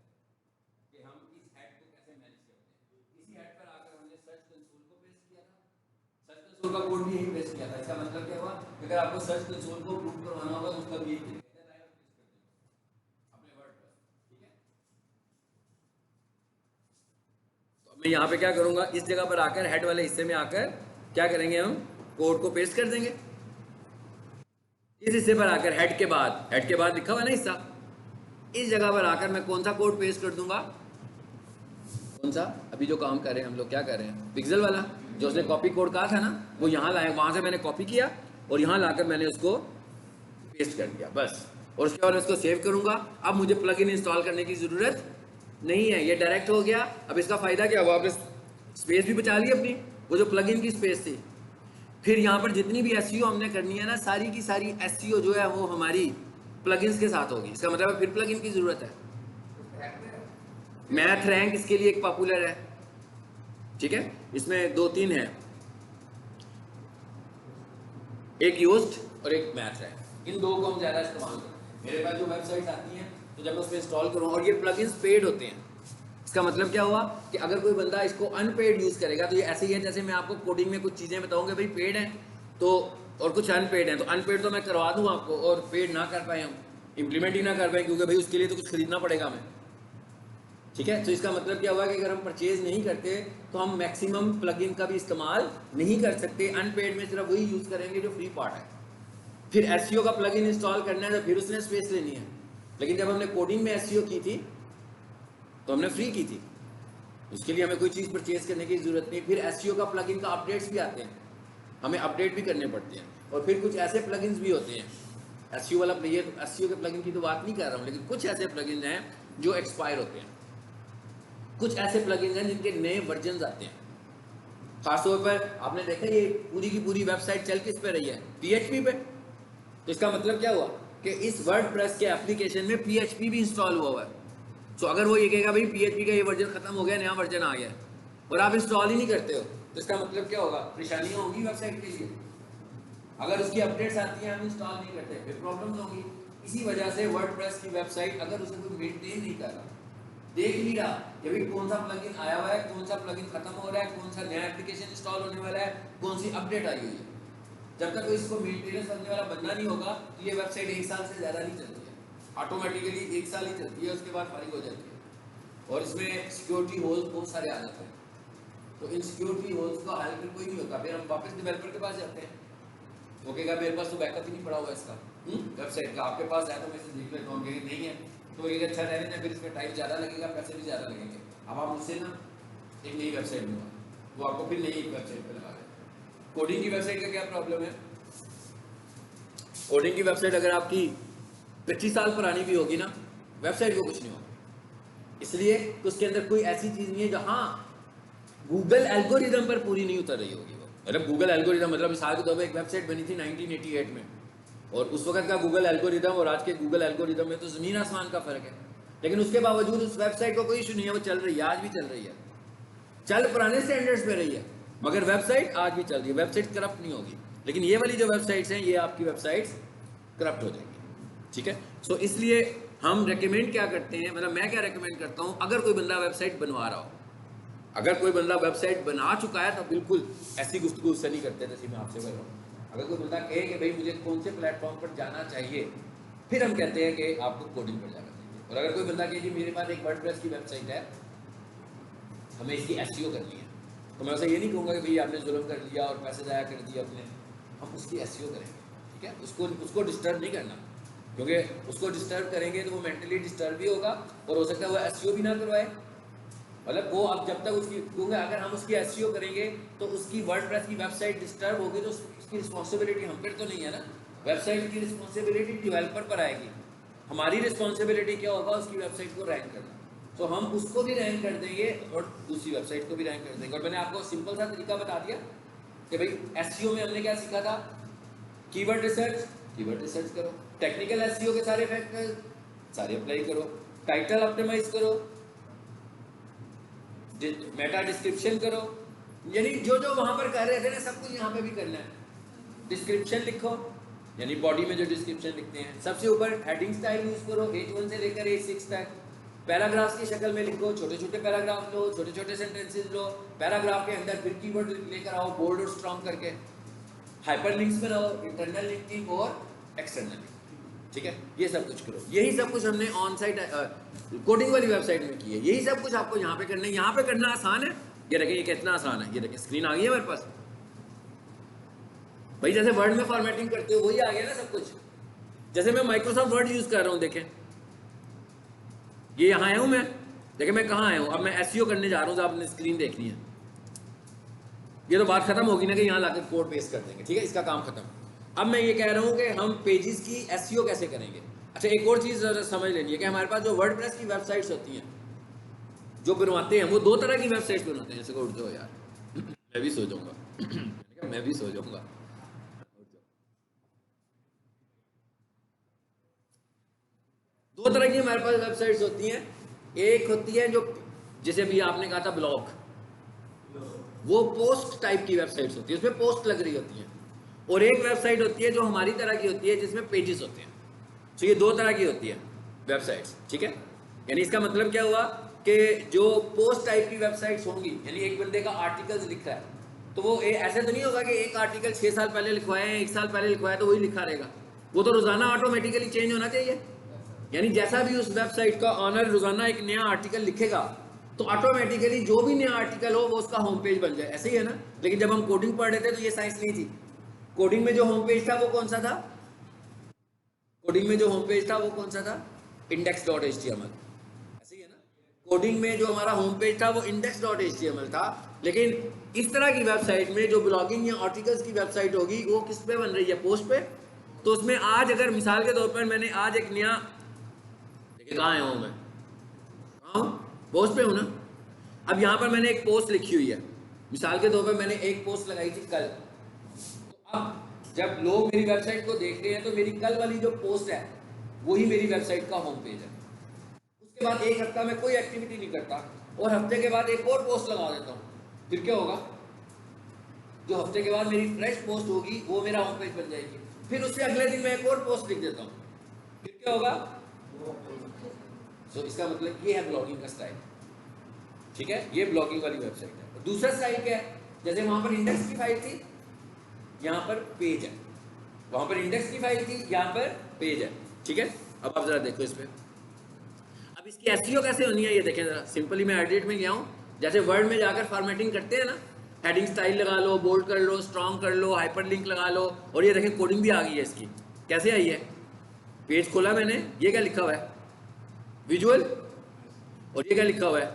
Speaker 1: कि हम इस हेड को कैसे मैनेज करते हैं। इसी हेड पर आकर हमने सर्च कंसोल को पेस्ट किया था, सर्च कंसोल का कोड भी यही पेस्ट किया था। इसका मतलब क्या हुआ, अगर आपको सर्च कंसोल को रूट करवाना होगा तो उसका भी यही अपने वर्ड पर, ठीक है। तो मैं यहाँ पे क्या करूंगा, इस जगह पर आकर हेड वाले हिस्से में आकर क्या करेंगे, हम कोड को पेस्ट कर देंगे। इस हिस्से पर आकर हेड के बाद लिखा हुआ ना हिस्सा, इस जगह पर आकर मैं कौन सा कोड पेस्ट कर दूंगा, कौन सा अभी जो काम कर रहे हैं हम लोग, क्या कर रहे हैं, पिक्सल वाला जो उसने कॉपी कोड कहा था ना, वो यहाँ लाए, वहां से मैंने कॉपी किया और यहाँ लाकर मैंने उसको पेस्ट कर दिया बस। और उसके बाद इसको सेव करूंगा। अब मुझे प्लगइन इंस्टॉल करने की जरूरत नहीं है, ये डायरेक्ट हो गया। अब इसका फायदा क्या हुआ, आपने स्पेस भी बचा ली अपनी, वो जो प्लगइन की स्पेस थी। फिर यहाँ पर जितनी भी SEO हमने करनी है ना, सारी की सारी SEO जो है वो हमारी प्लगइन्स के साथ होगी। इसका मतलब फिर प्लगइन की जरूरत है। मैथ रैंक इसके लिए एक पॉपुलर है, ठीक है। इसमें 2-3 है, एक योस्ट और एक मैथ रैंक। इन दो को हम ज्यादा इस्तेमाल करते हैं। मेरे पास जो वेबसाइट्स आती हैं तो जब मैं उसमें इंस्टॉल करूँ, और ये प्लगइन्स पेड होते हैं, इसका मतलब क्या हुआ कि अगर कोई बंदा इसको अनपेड यूज करेगा तो ये ऐसे ही है जैसे मैं आपको कोडिंग में कुछ चीजें बताऊंगा भाई पेड है तो और कुछ अनपेड है, तो अनपेड तो मैं करवा दूं आपको और पेड ना कर पाए हम इंप्लीमेंट ही ना कर पाए क्योंकि भाई उसके लिए तो कुछ खरीदना पड़ेगा हमें। ठीक है, तो इसका मतलब क्या हुआ कि अगर हम परचेज नहीं करते तो हम मैक्सिमम प्लगइन का भी इस्तेमाल नहीं कर सकते, अनपेड में सिर्फ वही यूज करेंगे जो फ्री पार्ट है। फिर एसईओ का प्लगइन इंस्टॉल करना है तो फिर उसने स्पेस लेनी है, लेकिन जब हमने कोडिंग में एसईओ की थी तो हमने फ्री की थी, उसके लिए हमें कोई चीज़ परचेज करने की जरूरत नहीं। फिर एसईओ का प्लगइन का अपडेट्स भी आते हैं, हमें अपडेट भी करने पड़ते हैं। और फिर कुछ ऐसे प्लगइन्स भी होते हैं एसईओ वाला, ये एसईओ के प्लगइन की तो बात नहीं कर रहा हूँ, लेकिन कुछ ऐसे प्लगइन्स हैं जो एक्सपायर होते हैं, कुछ ऐसे प्लगइन्स हैं जिनके नए वर्जन आते हैं। खासतौर पर आपने देखा ये पूरी की पूरी वेबसाइट चल किस पे रही है, PHP पे। तो इसका मतलब क्या हुआ कि इस वर्डप्रेस के एप्लीकेशन में PHP भी इंस्टॉल हुआ है। तो अगर वो ये कहेगा भाई PHP का ये वर्जन खत्म हो गया, नया वर्जन आ गया और आप इंस्टॉल ही नहीं करते हो, तो इसका मतलब क्या होगा, परेशानियां होंगी वेबसाइट के लिए। अगर उसकी अपडेट्स आती हैं हम इंस्टॉल नहीं करते फिर प्रॉब्लम्स होंगी। इसी वजह से वर्डप्रेस की वेबसाइट अगर उसे कोई मेंटेन नहीं कर रहा, देख नहीं रहा कि भाई कौन सा प्लगइन आया हुआ है, कौन सा प्लगइन खत्म हो रहा है, कौन सा नया एप्लीकेशन इंस्टॉल होने वाला है, कौन सी अपडेट आई हुई है, जब तक इसको मेंटेनेंस करने वाला बंदा नहीं होगा तो ये वेबसाइट 1 साल से ज़्यादा नहीं चलती है, ऑटोमेटिकली 1 साल ही चलती है, उसके बाद फारिग हो जाती है। और इसमें सिक्योरिटी होल्स बहुत सारे आ जाते हैं, तो इन सिक्योरिटी होल्स का हल फिर कोई नहीं होता। फिर हम वापस डेवलपर के पास जाते हैं, वो कहेगा मेरे पास तो बैकअप ही नहीं पड़ा हुआ इसका वेबसाइट का, आपके पास है तो मैं इसे देख लेता हूँ, नहीं है तो ये अच्छा रहने दें, फिर इसमें टाइम ज़्यादा लगेगा, पैसे भी ज़्यादा लगेंगे। अब आप मुझसे ना एक नई वेबसाइट दूंगा, वो आपको फिर नई एक वेबसाइट पर लगा दें। कोडिंग की वेबसाइट का क्या प्रॉब्लम है, कोडिंग की वेबसाइट अगर आपकी 25 साल पुरानी भी होगी ना, वेबसाइट को कुछ नहीं होगा, इसलिए तो उसके अंदर कोई ऐसी चीज़ नहीं है जहाँ गूगल एल्गोरिदम पर पूरी नहीं उतर रही होगी। वो मतलब गूगल एल्गोरिदम मतलब मिसाल के तौर पर एक वेबसाइट बनी थी 1988 में, और उस वक्त का गूगल एल्गोरिदम और आज के गूगल एल्गोरिदम में तो ज़मीन आसमान का फ़र्क है, लेकिन उसके बावजूद उस वेबसाइट को कोई इशू नहीं है, वो चल रही है, आज भी चल रही है, चल पुराने स्टैंडर्ड्स पे रही है, मगर वेबसाइट आज भी चल रही है, वेबसाइट करप्ट नहीं होगी। लेकिन ये वाली जो वेबसाइट्स हैं ये आपकी वेबसाइट्स करप्ट हो जाएंगी। ठीक है, सो इसलिए हम रेकमेंड क्या करते हैं, मतलब मैं क्या रेकमेंड करता हूँ, अगर कोई बंदा वेबसाइट बनवा रहा हो, अगर कोई बंदा वेबसाइट बना चुका है तो बिल्कुल ऐसी गुफ्तगू उससे नहीं करते जैसे मैं आपसे कर रहा हूँ। अगर कोई बंदा कहे कि भाई मुझे कौन से प्लेटफॉर्म पर जाना चाहिए, फिर हम कहते हैं कि आपको कोडिंग पर जाना चाहिए। और अगर कोई बंदा कहे कि मेरे पास एक वर्डप्रेस की वेबसाइट है, हमें इसकी एसईओ करनी है, तो मैं उसे ये नहीं कहूँगा कि भाई आपने जुल्म कर लिया और पैसे ज़ाया कर दिए अपने, हम उसकी एसईओ करेंगे। ठीक है, उसको डिस्टर्ब नहीं करना, क्योंकि उसको डिस्टर्ब करेंगे तो वो मेंटली डिस्टर्ब भी होगा और हो सकता है वो एसईओ भी ना करवाए। मतलब वो अब जब तक उसकी, क्योंकि अगर हम उसकी एसईओ करेंगे तो उसकी वर्डप्रेस की वेबसाइट डिस्टर्ब होगी तो उसकी रिस्पॉन्सिबिलिटी हम पर तो नहीं है ना, वेबसाइट की रिस्पॉन्सिबिलिटी डेवलपर पर आएगी। हमारी रिस्पॉन्सिबिलिटी क्या होगा, उसकी वेबसाइट को रैंक करना, तो हम उसको भी रैंक कर देंगे और दूसरी वेबसाइट को भी रैंक कर देंगे। और मैंने आपको सिंपल सा तरीका बता दिया कि भाई एसईओ में हमने क्या सीखा था, कीवर्ड रिसर्च करो, टेक्निकल एसईओ के सारे फैक्टर सारे अप्लाई करो, टाइटल ऑप्टिमाइज करो, मेटा डिस्क्रिप्शन करो, यानी जो जो वहां पर कर रहे थे ना सब कुछ यहाँ पे भी करना है। डिस्क्रिप्शन लिखो, यानी बॉडी में जो डिस्क्रिप्शन लिखते हैं, सबसे ऊपर हेडिंग स्टाइल यूज करो, H1 से लेकर H6 तक। पैराग्राफ्स की शक्ल में लिखो, छोटे छोटे पैराग्राफ लो, छोटे छोटे सेंटेंसेस लो, पैराग्राफ के अंदर फिर कीवर्ड लेकर आओ बोल्ड और स्ट्रॉन्ग करके, हाइपरलिंक्स बनाओ, इंटरनल लिंकिंग और एक्सटर्नल लिंकिंग। ठीक है, ये सब कुछ करो, यही सब कुछ हमने ऑन साइट कोडिंग वाली वेबसाइट में की है, यही सब कुछ आपको यहाँ पे करना है। यहाँ पे करना आसान है, ये देखें ये कितना आसान है, ये देखें स्क्रीन आ गई है मेरे पास भाई, जैसे वर्ड में फॉर्मेटिंग करते हो वही आ गया ना सब कुछ। जैसे मैं माइक्रोसॉफ्ट वर्ड यूज कर रहा हूँ, देखें ये यहाँ आया हूँ मैं, देखें मैं कहाँ आया हूँ, अब मैं एसईओ करने जा रहा हूँ, तो आपने स्क्रीन देखनी है। ये तो बात खत्म होगी ना कि यहाँ लाकर कोड पेस्ट कर देंगे, ठीक है, इसका काम खत्म। अब मैं ये कह रहा हूँ कि हम पेजेस की एसईओ कैसे करेंगे। अच्छा, एक और चीज़ समझ लेनी है कि हमारे पास जो वर्डप्रेस की वेबसाइट्स होती हैं जो बनवाते हैं, वो 2 तरह की वेबसाइट्स बनाते हैं। जैसे उठ जाओ यार मैं भी सो जाऊँगा मैं भी सो जाऊँगा। 2 तरह की हमारे पास वेबसाइट्स होती हैं, एक होती है जो जैसे अभी आपने कहा था ब्लॉग, वो पोस्ट टाइप की वेबसाइट्स होती है, उसमें पोस्ट लग रही होती है, और एक वेबसाइट होती है जो हमारी तरह की होती है जिसमें पेजेस होते हैं। तो ये 2 तरह की होती है वेबसाइट्स। ठीक है, यानी इसका मतलब क्या हुआ कि जो पोस्ट टाइप की वेबसाइट्स होंगी, यानी एक बंदे का आर्टिकल्स लिखा है, तो वो ऐसे तो नहीं होगा कि एक आर्टिकल 6 साल पहले लिखवाए हैं, 1 साल पहले लिखवाया तो वही लिखा रहेगा। वो तो रोजाना ऑटोमेटिकली चेंज होना चाहिए। यानी जैसा भी उस वेबसाइट का ऑनर रोजाना एक नया आर्टिकल लिखेगा तो ऑटोमेटिकली जो भी नया आर्टिकल हो वो उसका होम पेज बन जाए, ऐसे ही है ना। लेकिन जब हम कोडिंग पढ़ रहे थे तो ये साइंस नहीं थी। कोडिंग में जो होम पेज था वो कौन सा था? कोडिंग में जो होम पेज था वो कौन सा था? index.html, ऐसे ही है ना। कोडिंग में जो हमारा होम पेज था वो index.html था। लेकिन इस तरह की वेबसाइट में जो ब्लॉगिंग या आर्टिकल्स की वेबसाइट होगी वो किस पे बन रही है? पोस्ट पे। तो उसमें आज अगर मिसाल के तौर पर मैंने आज एक नया, देखिए कहाँ आया हूँ मैं, हाँ पोस्ट पे हूँ ना। अब यहाँ पर मैंने एक पोस्ट लिखी हुई है, मिसाल के तौर पर मैंने एक पोस्ट लगाई थी कल। तो अब जब लोग मेरी वेबसाइट को देख रहे हैं तो मेरी कल वाली जो पोस्ट है वही मेरी वेबसाइट का होम पेज है। उसके बाद एक हफ्ता में कोई एक्टिविटी नहीं करता और हफ्ते के बाद एक और पोस्ट लगा देता हूँ, फिर क्या होगा? जो हफ्ते के बाद मेरी फ्रेश पोस्ट होगी वो मेरा होम पेज बन जाएगी। फिर उससे अगले दिन मैं एक और पोस्ट लिख देता हूँ, फिर क्या होगा? तो इसका मतलब ये है ब्लॉगिंग का स्टाइल, ठीक है। ये ब्लॉगिंग वाली वेबसाइट है। दूसरा स्टाइल क्या है? जैसे वहां पर इंडेक्स की फाइल थी, यहाँ पर पेज है। वहां पर इंडेक्स की फाइल थी, यहाँ पर पेज है, ठीक है। अब आप जरा देखो इस पे। अब इसकी एसईओ कैसे होनी है ये देखें जरा। सिंपली मैं एडिट में गया हूँ, जैसे वर्ड में जाकर फॉर्मेटिंग करते हैं ना, हेडिंग स्टाइल लगा लो, बोल्ड कर लो, स्ट्रॉन्ग कर लो, हाइपरलिंक लगा लो, और ये देखें कोडिंग भी आ गई है इसकी। कैसे आई है? पेज खोला मैंने, ये क्या लिखा हुआ है? विजुअल। और ये क्या लिखा हुआ है?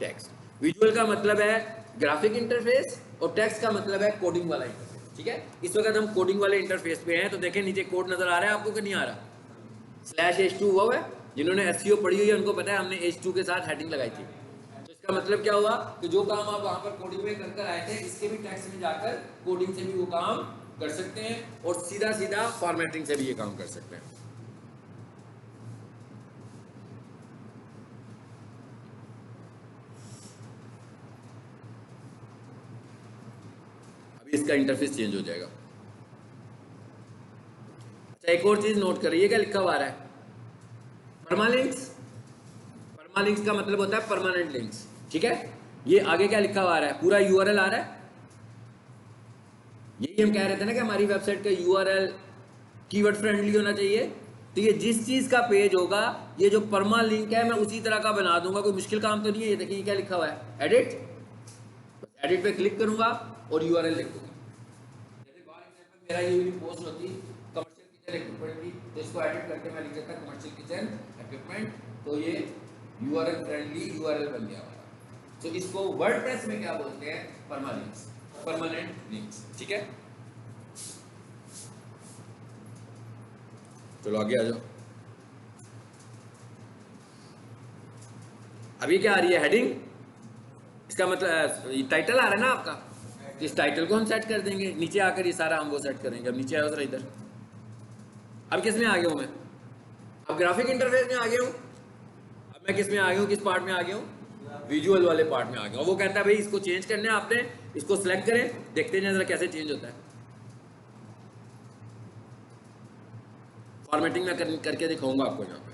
Speaker 1: टेक्स्ट। विजुअल का मतलब है ग्राफिक इंटरफेस और टेक्स्ट का मतलब है कोडिंग वाला इंटरफेस, ठीक है। इस वक्त हम कोडिंग वाले इंटरफेस पे हैं, तो देखें नीचे कोड नजर आ रहा है आपको कि नहीं आ रहा? /h2 हुआ है। जिन्होंने एसईओ पढ़ी हुई है उनको पता है हमने h2 के साथ हेडिंग लगाई थी। तो इसका मतलब क्या हुआ कि जो काम आप वहां पर कोडिंग में कर आए थे, इसके भी टेक्स्ट में जाकर कोडिंग से भी वो काम कर सकते हैं और सीधा सीधा फॉर्मेटिंग से भी ये काम कर सकते हैं। इसका इंटरफेस चेंज हो जाएगा। अच्छा, एक और चीज नोट करिए, क्या लिखा हुआ आ रहा है? परमालिंक्स। परमालिंक्स का मतलब होता है परमानेंट लिंक्स, ठीक है। ये आगे क्या लिखा हुआ आ रहा है? पूरा यूआरएल आ रहा है। यही हम कह रहे थे ना कि हमारी वेबसाइट का यूआरएल कीवर्ड फ्रेंडली होना चाहिए। तो ये जिस चीज का पेज होगा, ये जो परमा लिंक है मैं उसी तरह का बना दूंगा। कोई मुश्किल काम तो नहीं है। ये देखिए क्या लिखा हुआ है? एडिट। एडिट पे क्लिक करूंगा और यूआरएल लिख दूंगा। जैसे फॉर एग्जांपल मेरा ये वाली पोस्ट होती कमर्शियल किचन इक्विपमेंट की, तो इसको एडिट करके मैं लिख देता कमर्शियल किचन इक्विपमेंट, तो ये यूआरएल फ्रेंडली यूआरएल बन गया हमारा। तो इसको वर्डप्रेस में क्या बोलते हैं? परमालिंक्स, परमानेंट लिंक्स, ठीक है। चलो आगे आ जाओ। अभी क्या आ रही है? हेडिंग। इसका मतलब टाइटल आ रहा है ना आपका, इस टाइटल को हम सेट कर देंगे। नीचे आकर ये सारा हम वो सेट करेंगे। अब नीचे आओ जरा इधर। अब किस में आ गया हूं मैं? अब ग्राफिक इंटरफेस में आ गया हूं। अब मैं किस में आ गया हूं? किस पार्ट में आ गया हूं? विजुअल वाले पार्ट में आ गया हूं। वो कहता है भाई इसको चेंज करना है आपने, इसको सिलेक्ट करें, देखते हैं जरा कैसे चेंज होता है। फॉर्मेटिंग में करके दिखाऊंगा आपको यहाँ पे।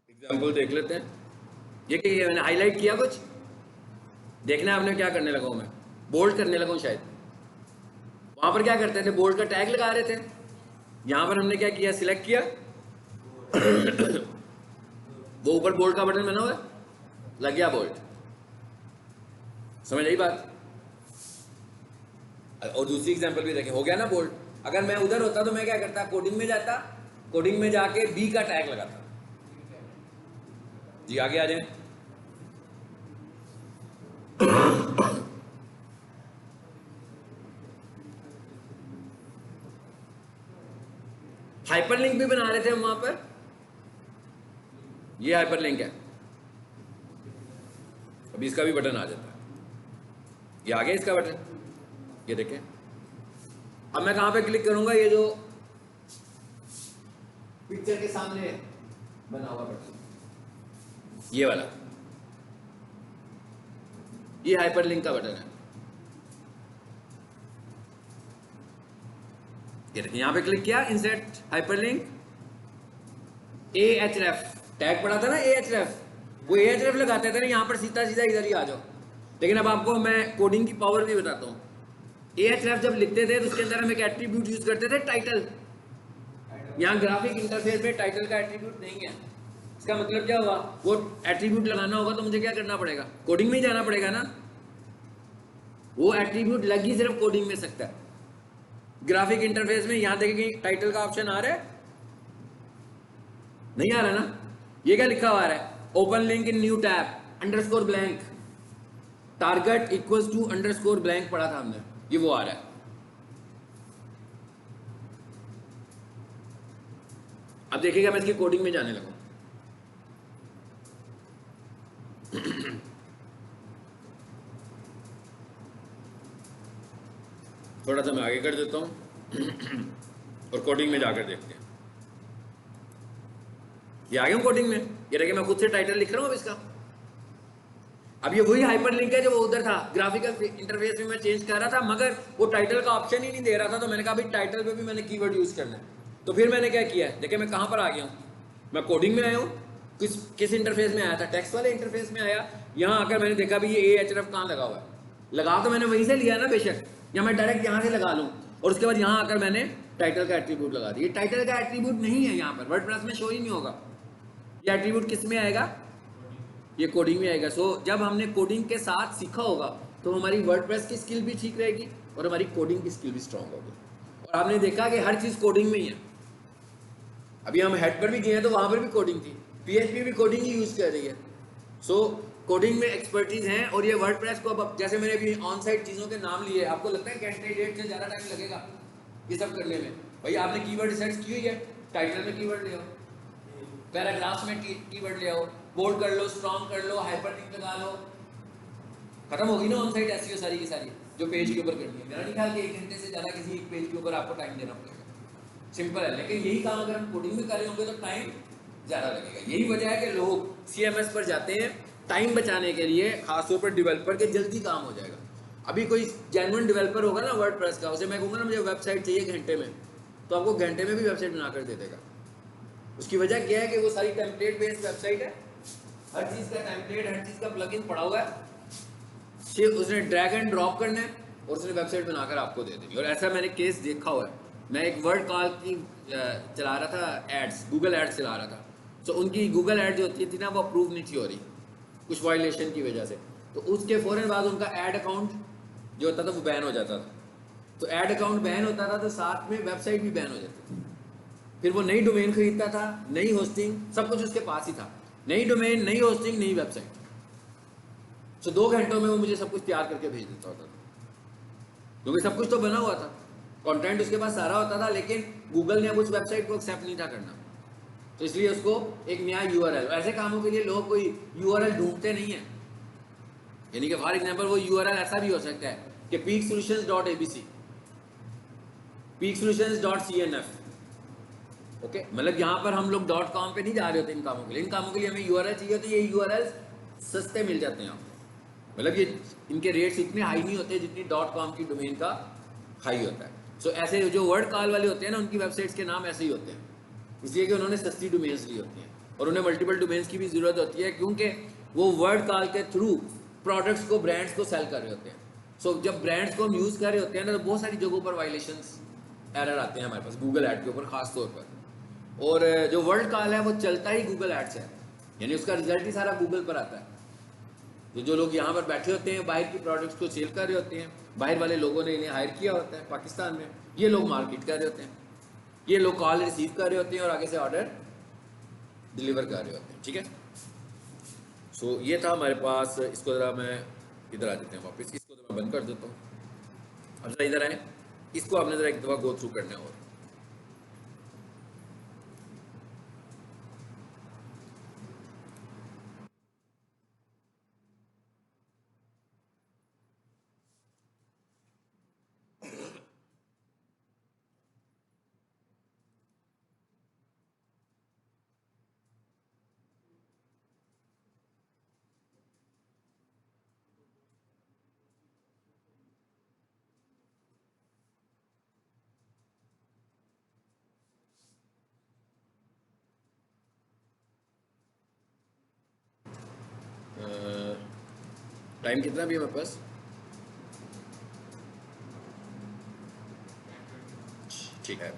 Speaker 1: एग्जाम्पल देख लेते हैं। ये क्या मैंने हाईलाइट किया कुछ? देखना है आपने क्या करने लगा हूं मैं? बोल्ड करने लगा हूं शायद। वहां पर क्या करते थे? बोल्ड का टैग लगा रहे थे। यहां पर हमने क्या किया? सिलेक्ट किया वो ऊपर बोल्ड का बटन बना हुआ है, लग गया बोल्ड। समझ आई बात? और दूसरी एग्जांपल भी देखें, हो गया ना बोल्ड। अगर मैं उधर होता तो मैं क्या करता? कोडिंग में जाता, कोडिंग में जाके बी का टैग लगाता। जी आगे आ जाए। हाइपरलिंक भी बना रहे थे हम वहां पर। ये हाइपरलिंक है। अभी इसका भी बटन आ जाता है। ये आ गया इसका बटन, ये देखें। अब मैं कहां पे क्लिक करूंगा? ये जो पिक्चर के सामने बना हुआ बटन, ये वाला, ये हाइपरलिंक का बटन है। ये देखिए यहाँ पे क्लिक किया, इंसर्ट हाइपरलिंक ahref टैग पड़ा था ना ahref, वो ahref लगाते थे ना, यहाँ पर सीधा सीधा इधर ही आ जाओ। लेकिन अब आपको मैं कोडिंग की पावर भी बताता हूँ। ahref जब लिखते थे तो उसके अंदर हम एक एट्रीब्यूट यूज करते थे, टाइटल। यहाँ ग्राफिक इंटरफेस में टाइटल का एट्रीब्यूट नहीं है। इसका मतलब क्या हुआ, वो एट्रीब्यूट लगाना होगा तो मुझे क्या करना पड़ेगा, कोडिंग में ही जाना पड़ेगा ना। वो एट्रीब्यूट लग ही सिर्फ कोडिंग में सकता है। ग्राफिक इंटरफेस में यहाँ देखिए टाइटल का ऑप्शन आ रहा है, नहीं आ रहा ना। ये क्या लिखा हुआ है, open link in new tab underscore blank, target equals to underscore blank पढ़ा था हमने, ये वो आ रहा है। अब देखिएगा मैं इसकी कोडिंग में जाने लगा। थोड़ा सा मैं आगे कर देता हूं और कोडिंग में जाकर देखते हैं। ये आ गया हूं कोडिंग में, ये देखिए मैं खुद से टाइटल लिख रहा हूं अब इसका। अब ये वही हाइपर लिंक है जो वो उधर था, ग्राफिकल इंटरफेस में मैं चेंज कर रहा था, मगर वो टाइटल का ऑप्शन ही नहीं दे रहा था। तो मैंने कहा भाई टाइटल पे भी मैंने कीवर्ड यूज करना है। तो फिर मैंने क्या किया है, देखिए मैं कहां पर आ गया हूं, मैं कोडिंग में आया हूं। किस इंटरफेस में आया था, टेक्स्ट वाले इंटरफेस में आया। यहां आकर मैंने देखा भी ये ahref कहां लगा हुआ है, लगा तो मैंने वहीं से लिया ना बेशक, या मैं डायरेक्ट यहां से लगा लूं और उसके बाद यहां आकर मैंने टाइटल का एट्रीब्यूट लगा दिया। टाइटल का एट्रीब्यूट नहीं है यहाँ पर, वर्डप्रेस में शो ही नहीं होगा। ये एट्रीब्यूट किस में आएगा, ये कोडिंग में आएगा। सो जब हमने कोडिंग के साथ सीखा होगा तो हमारी वर्डप्रेस की स्किल भी ठीक रहेगी और हमारी कोडिंग की स्किल भी स्ट्रांग होगी। और आपने देखा कि हर चीज कोडिंग में ही है। अभी हम हेड पर भी गए हैं तो वहां पर भी कोडिंग थी, PHP भी कोडिंग ही यूज कर रही है। सो कोडिंग में एक्सपर्टीज हैं। और ये वर्डप्रेस को अब जैसे मैंने अभी ऑन साइट चीजों के नाम लिए, आपको लगता है कैंडिडेट से ज्यादा टाइम लगेगा ये सब करने में? भाई आपने कीवर्ड सर्च की हुई है, टाइटल में कीवर्ड ले आओ, पैराग्राफ में कीवर्ड ले आओ, बोल्ड कर लो, स्ट्रॉन्ग कर लो, हाइपरलिंक लगा लो, खत्म होगी ना ऑन साइट एसईओ सारी की सारी जो पेज के ऊपर करनी है। मेरा नहीं ख्याल कि 1 घंटे से ज्यादा किसी एक पेज के ऊपर आपको टाइम देना पड़ेगा, सिंपल है। लेकिन यही काम अगर हम कोडिंग में कर रहे होंगे तो टाइम ज्यादा लगेगा। यही वजह है कि लोग CMS पर जाते हैं टाइम बचाने के लिए, खासतौर पर डेवलपर के, जल्दी काम हो जाएगा। अभी कोई जेन्युइन डेवलपर होगा ना वर्डप्रेस का, उसे मैं कहूँगा ना मुझे वेबसाइट चाहिए घंटे में, तो आपको घंटे में भी वेबसाइट बनाकर दे देगा। उसकी वजह क्या है कि वो सारी टेम्पलेट बेस्ड वेबसाइट है, हर चीज का टेम्पलेट, हर चीज का प्लगइन पड़ा हुआ है, सिर्फ उसने ड्रैग एंड ड्रॉप करना है और उसने वेबसाइट बनाकर आपको दे देनी। और ऐसा मैंने केस देखा हुआ है। मैं एक वर्ड कॉल की चला रहा था, एड्स, गूगल एड्स चला रहा था। तो उनकी गूगल एड जो होती थी ना वो अप्रूव नहीं थी हो रही कुछ वायलेशन की वजह से। तो उसके फौरन बाद उनका एड अकाउंट जो होता था वो बैन हो जाता था। तो एड अकाउंट बैन होता था तो साथ में वेबसाइट भी बैन हो जाती थी। फिर वो नई डोमेन खरीदता था, नई होस्टिंग, सब कुछ उसके पास ही था, नई डोमेन, नई होस्टिंग, नई वेबसाइट। तो 2 घंटों में वो मुझे सब कुछ तैयार करके भेज देता होता था, क्योंकि सब कुछ तो बना हुआ था, कंटेंट उसके पास सारा होता था, लेकिन गूगल ने अब उस वेबसाइट को एक्सेप्ट नहीं था करना। तो इसलिए उसको एक नया URL, ऐसे कामों के लिए लोग कोई URL ढूंढते नहीं है। यानी कि फॉर एग्जांपल वो URL ऐसा भी हो सकता है कि peaksolutions.abc, peaksolutions.cnf, ओके। मतलब यहाँ पर हम लोग .com पे नहीं जा रहे होते इन कामों के लिए। इन कामों के लिए हमें URL चाहिए होती है। ये URL सस्ते मिल जाते हैं आपको, मतलब ये इनके रेट्स इतने हाई नहीं होते जितनी .com की डोमेन का हाई होता है। सो ऐसे जो वर्ड कॉल वाले होते हैं ना, उनकी वेबसाइट्स के नाम ऐसे ही होते हैं, इसलिए कि उन्होंने सस्ती डोमेन्स ली होती हैं और उन्हें मल्टीपल डोमेन्स की भी जरूरत होती है, क्योंकि वो वर्ड कॉल के थ्रू प्रोडक्ट्स को, ब्रांड्स को सेल कर रहे होते हैं। सो जब ब्रांड्स को हम यूज़ कर रहे होते हैं ना, तो बहुत सारी जगहों पर वायलेशंस, एरर आते हैं हमारे पास गूगल ऐड के ऊपर खास तौर पर। और जो वर्ल्ड कॉल है वो चलता ही गूगल एड्स है, यानी उसका रिजल्ट ही सारा गूगल पर आता है। तो जो लोग यहाँ पर बैठे होते हैं बाहर की प्रोडक्ट्स को सेल कर रहे होते हैं, बाहर वाले लोगों ने इन्हें हायर किया होता है पाकिस्तान में, ये लोग मार्केट कर रहे होते हैं, ये लोग कॉल रिसीव कर रहे होते हैं और आगे से ऑर्डर डिलीवर कर रहे होते हैं, ठीक है। सो ये था हमारे पास। इसको ज़रा मैं इधर आ जाते हैं वापस, इसको तो मैं बंद कर देता हूँ। अब ज़रा इधर आए, इसको आपने ज़रा एक दफ़ा गो थ्रू करना है। और टाइम कितना भी है मेरे पास? ठीक है,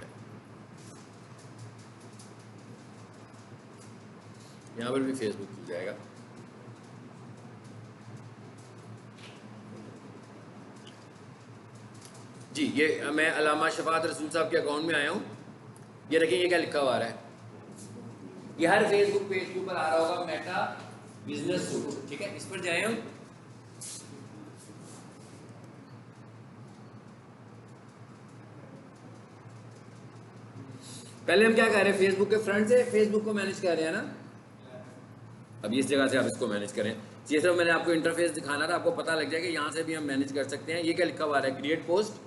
Speaker 1: यहाँ पर भी फेसबुक खुल जाएगा। जी, ये मैं अल्लामा शफात रसूल साहब के अकाउंट में आया हूँ। ये देखें, ये क्या लिखा हुआ है, ये हर फेसबुक पेज के ऊपर आ रहा होगा, मेटा बिजनेस सूट। ठीक है, इस पर जाए हम। पहले हम क्या कर रहे हैं, फेसबुक के फ्रंट से फेसबुक को मैनेज कर रहे हैं ना। अब इस जगह से आप इसको मैनेज करें। ये सब मैंने आपको इंटरफेस दिखाना था, आपको पता लग जाएगा यहाँ से भी हम मैनेज कर सकते हैं। ये क्या लिखा हुआ है, क्रिएट पोस्ट।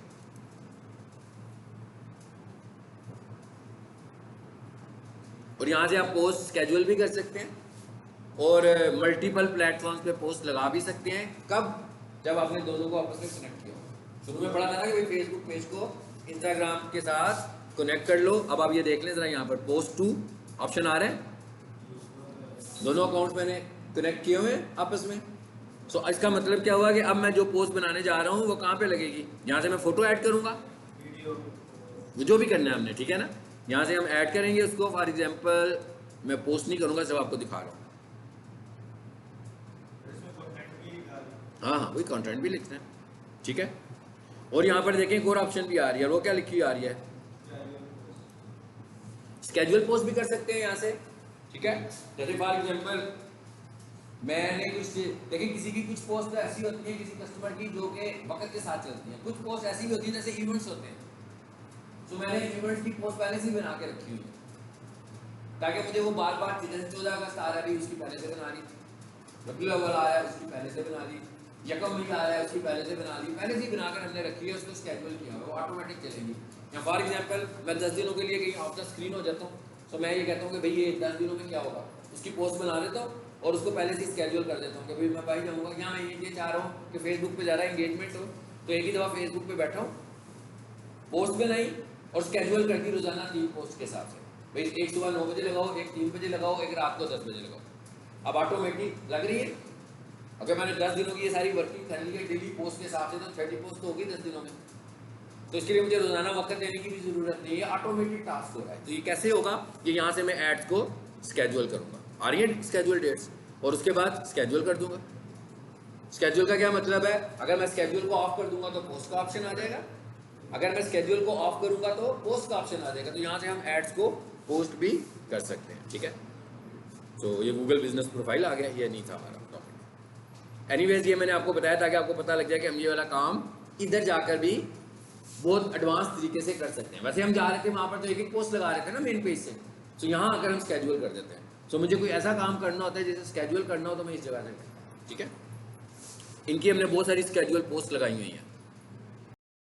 Speaker 1: और यहाँ से आप पोस्ट स्केड्यूल भी कर सकते हैं और मल्टीपल प्लेटफॉर्म्स पे पोस्ट लगा भी सकते हैं। कब? जब आपने दोनों को आपस में कनेक्ट किया। शुरू में पढ़ा था ना कि भाई फेसबुक पेज को इंस्टाग्राम के साथ कनेक्ट कर लो। अब आप ये देख लें जरा, यहाँ पर पोस्ट टू ऑप्शन आ रहे हैं, दोनों अकाउंट्स मैंने कनेक्ट किए हुए हैं आपस में। सो इसका मतलब क्या हुआ कि अब मैं जो पोस्ट बनाने जा रहा हूँ वो कहाँ पे लगेगी, यहाँ से मैं फोटो ऐड करूँगा, जो भी करना है हमने, ठीक है ना। यहाँ से हम ऐड करेंगे उसको। फॉर एग्जांपल मैं पोस्ट नहीं करूँगा, सब आपको दिखा रहा हूँ। हाँ हाँ, वही कंटेंट भी लिखते हैं, ठीक है। और यहाँ पर देखें एक और ऑप्शन भी आ रही है, वो क्या लिखी आ रही है, स्केड्यूल पोस्ट भी कर सकते हैं यहाँ से, ठीक है। जैसे फॉर एग्जांपल मैंने कुछ देखिए, किसी की कुछ पोस्ट ऐसी होती है किसी कस्टमर की जो कि वक्त के साथ चलती है, कुछ पोस्ट ऐसी भी होती है जैसे इवेंट्स होते हैं। तो मैंने इवेंट्स की पोस्ट पहले से बना के रखी हुई है ताकि मुझे वो बार बार, जैसे 14 अगस्त आ रहा है उसकी पहले से बना ली, रबीउल अव्वल आया उसकी पहले से बना ली, यकम मई आ रहा है उसकी पहले से बना ली, पहले से ही बनाकर हमने रखी है, उसको स्केड्यूल किया वो ऑटोमेटिक चलेगी। या फॉर एग्जांपल मैं 10 दिनों के लिए कहीं ऑफ द स्क्रीन हो जाता हूँ, तो मैं ये कहता हूँ कि भाई ये 10 दिनों में क्या होगा, उसकी पोस्ट बना देता हूँ और उसको पहले से स्केड्यूल कर देता हूँ कि भाई मैं भाई जाऊँगा यहाँ, मैं ये चाह रहा हूँ कि फेसबुक पे ज़्यादा इंगेजमेंट हो, तो एक ही दफ़ा फेसबुक पे बैठा हूँ, पोस्ट बनाई और स्केड्यूल करती रोजाना 3 पोस्ट के हिसाब से। भाई एक सुबह 9 बजे लगाओ, एक 3 बजे लगाओ, एक रात को 10 बजे लगाओ। अब ऑटोमेटिक लग रही है। अगर मैंने 10 दिनों की ये सारी वर्किंग कर ली है डेली पोस्ट के हिसाब से, तो 30 पोस्ट तो होगी 10 दिनों में। तो इसके लिए मुझे रोजाना वक्त देने की भी जरूरत नहीं है, ऑटोमेटिक टास्क हो रहा है। तो ये कैसे होगा, ये यहाँ से मैं एड्स को स्केड्यूल करूंगा, आ रही है स्केड्यूल डेट्स, और उसके बाद स्केड्यूल कर दूंगा। स्केड्यूल का क्या मतलब है, अगर मैं स्केड्यूल को ऑफ कर दूंगा तो पोस्ट का ऑप्शन आ जाएगा, अगर मैं स्केड्यूल को ऑफ करूंगा तो पोस्ट का ऑप्शन आ जाएगा। तो यहाँ से हम एड्स को पोस्ट भी कर सकते हैं, ठीक है। तो ये गूगल बिजनेस प्रोफाइल आ गया, ये नहीं था हमारा टॉपिक। एनीवेज, ये मैंने आपको बताया ताकि आपको पता लग जाए कि हम ये वाला काम इधर जाकर भी बहुत एडवांस तरीके से कर सकते हैं। वैसे हम जा रहे थे वहाँ पर तो एक एक पोस्ट लगा रहे थे ना मेन पेज से, तो यहाँ आकर हम स्केड्यूल कर देते हैं। तो मुझे कोई ऐसा काम करना होता है जैसे स्केड्यूल करना हो, तो मैं इस जगह से करता हूँ, ठीक है। इनकी हमने बहुत सारी स्केड्यूल पोस्ट लगाई हुई हैं।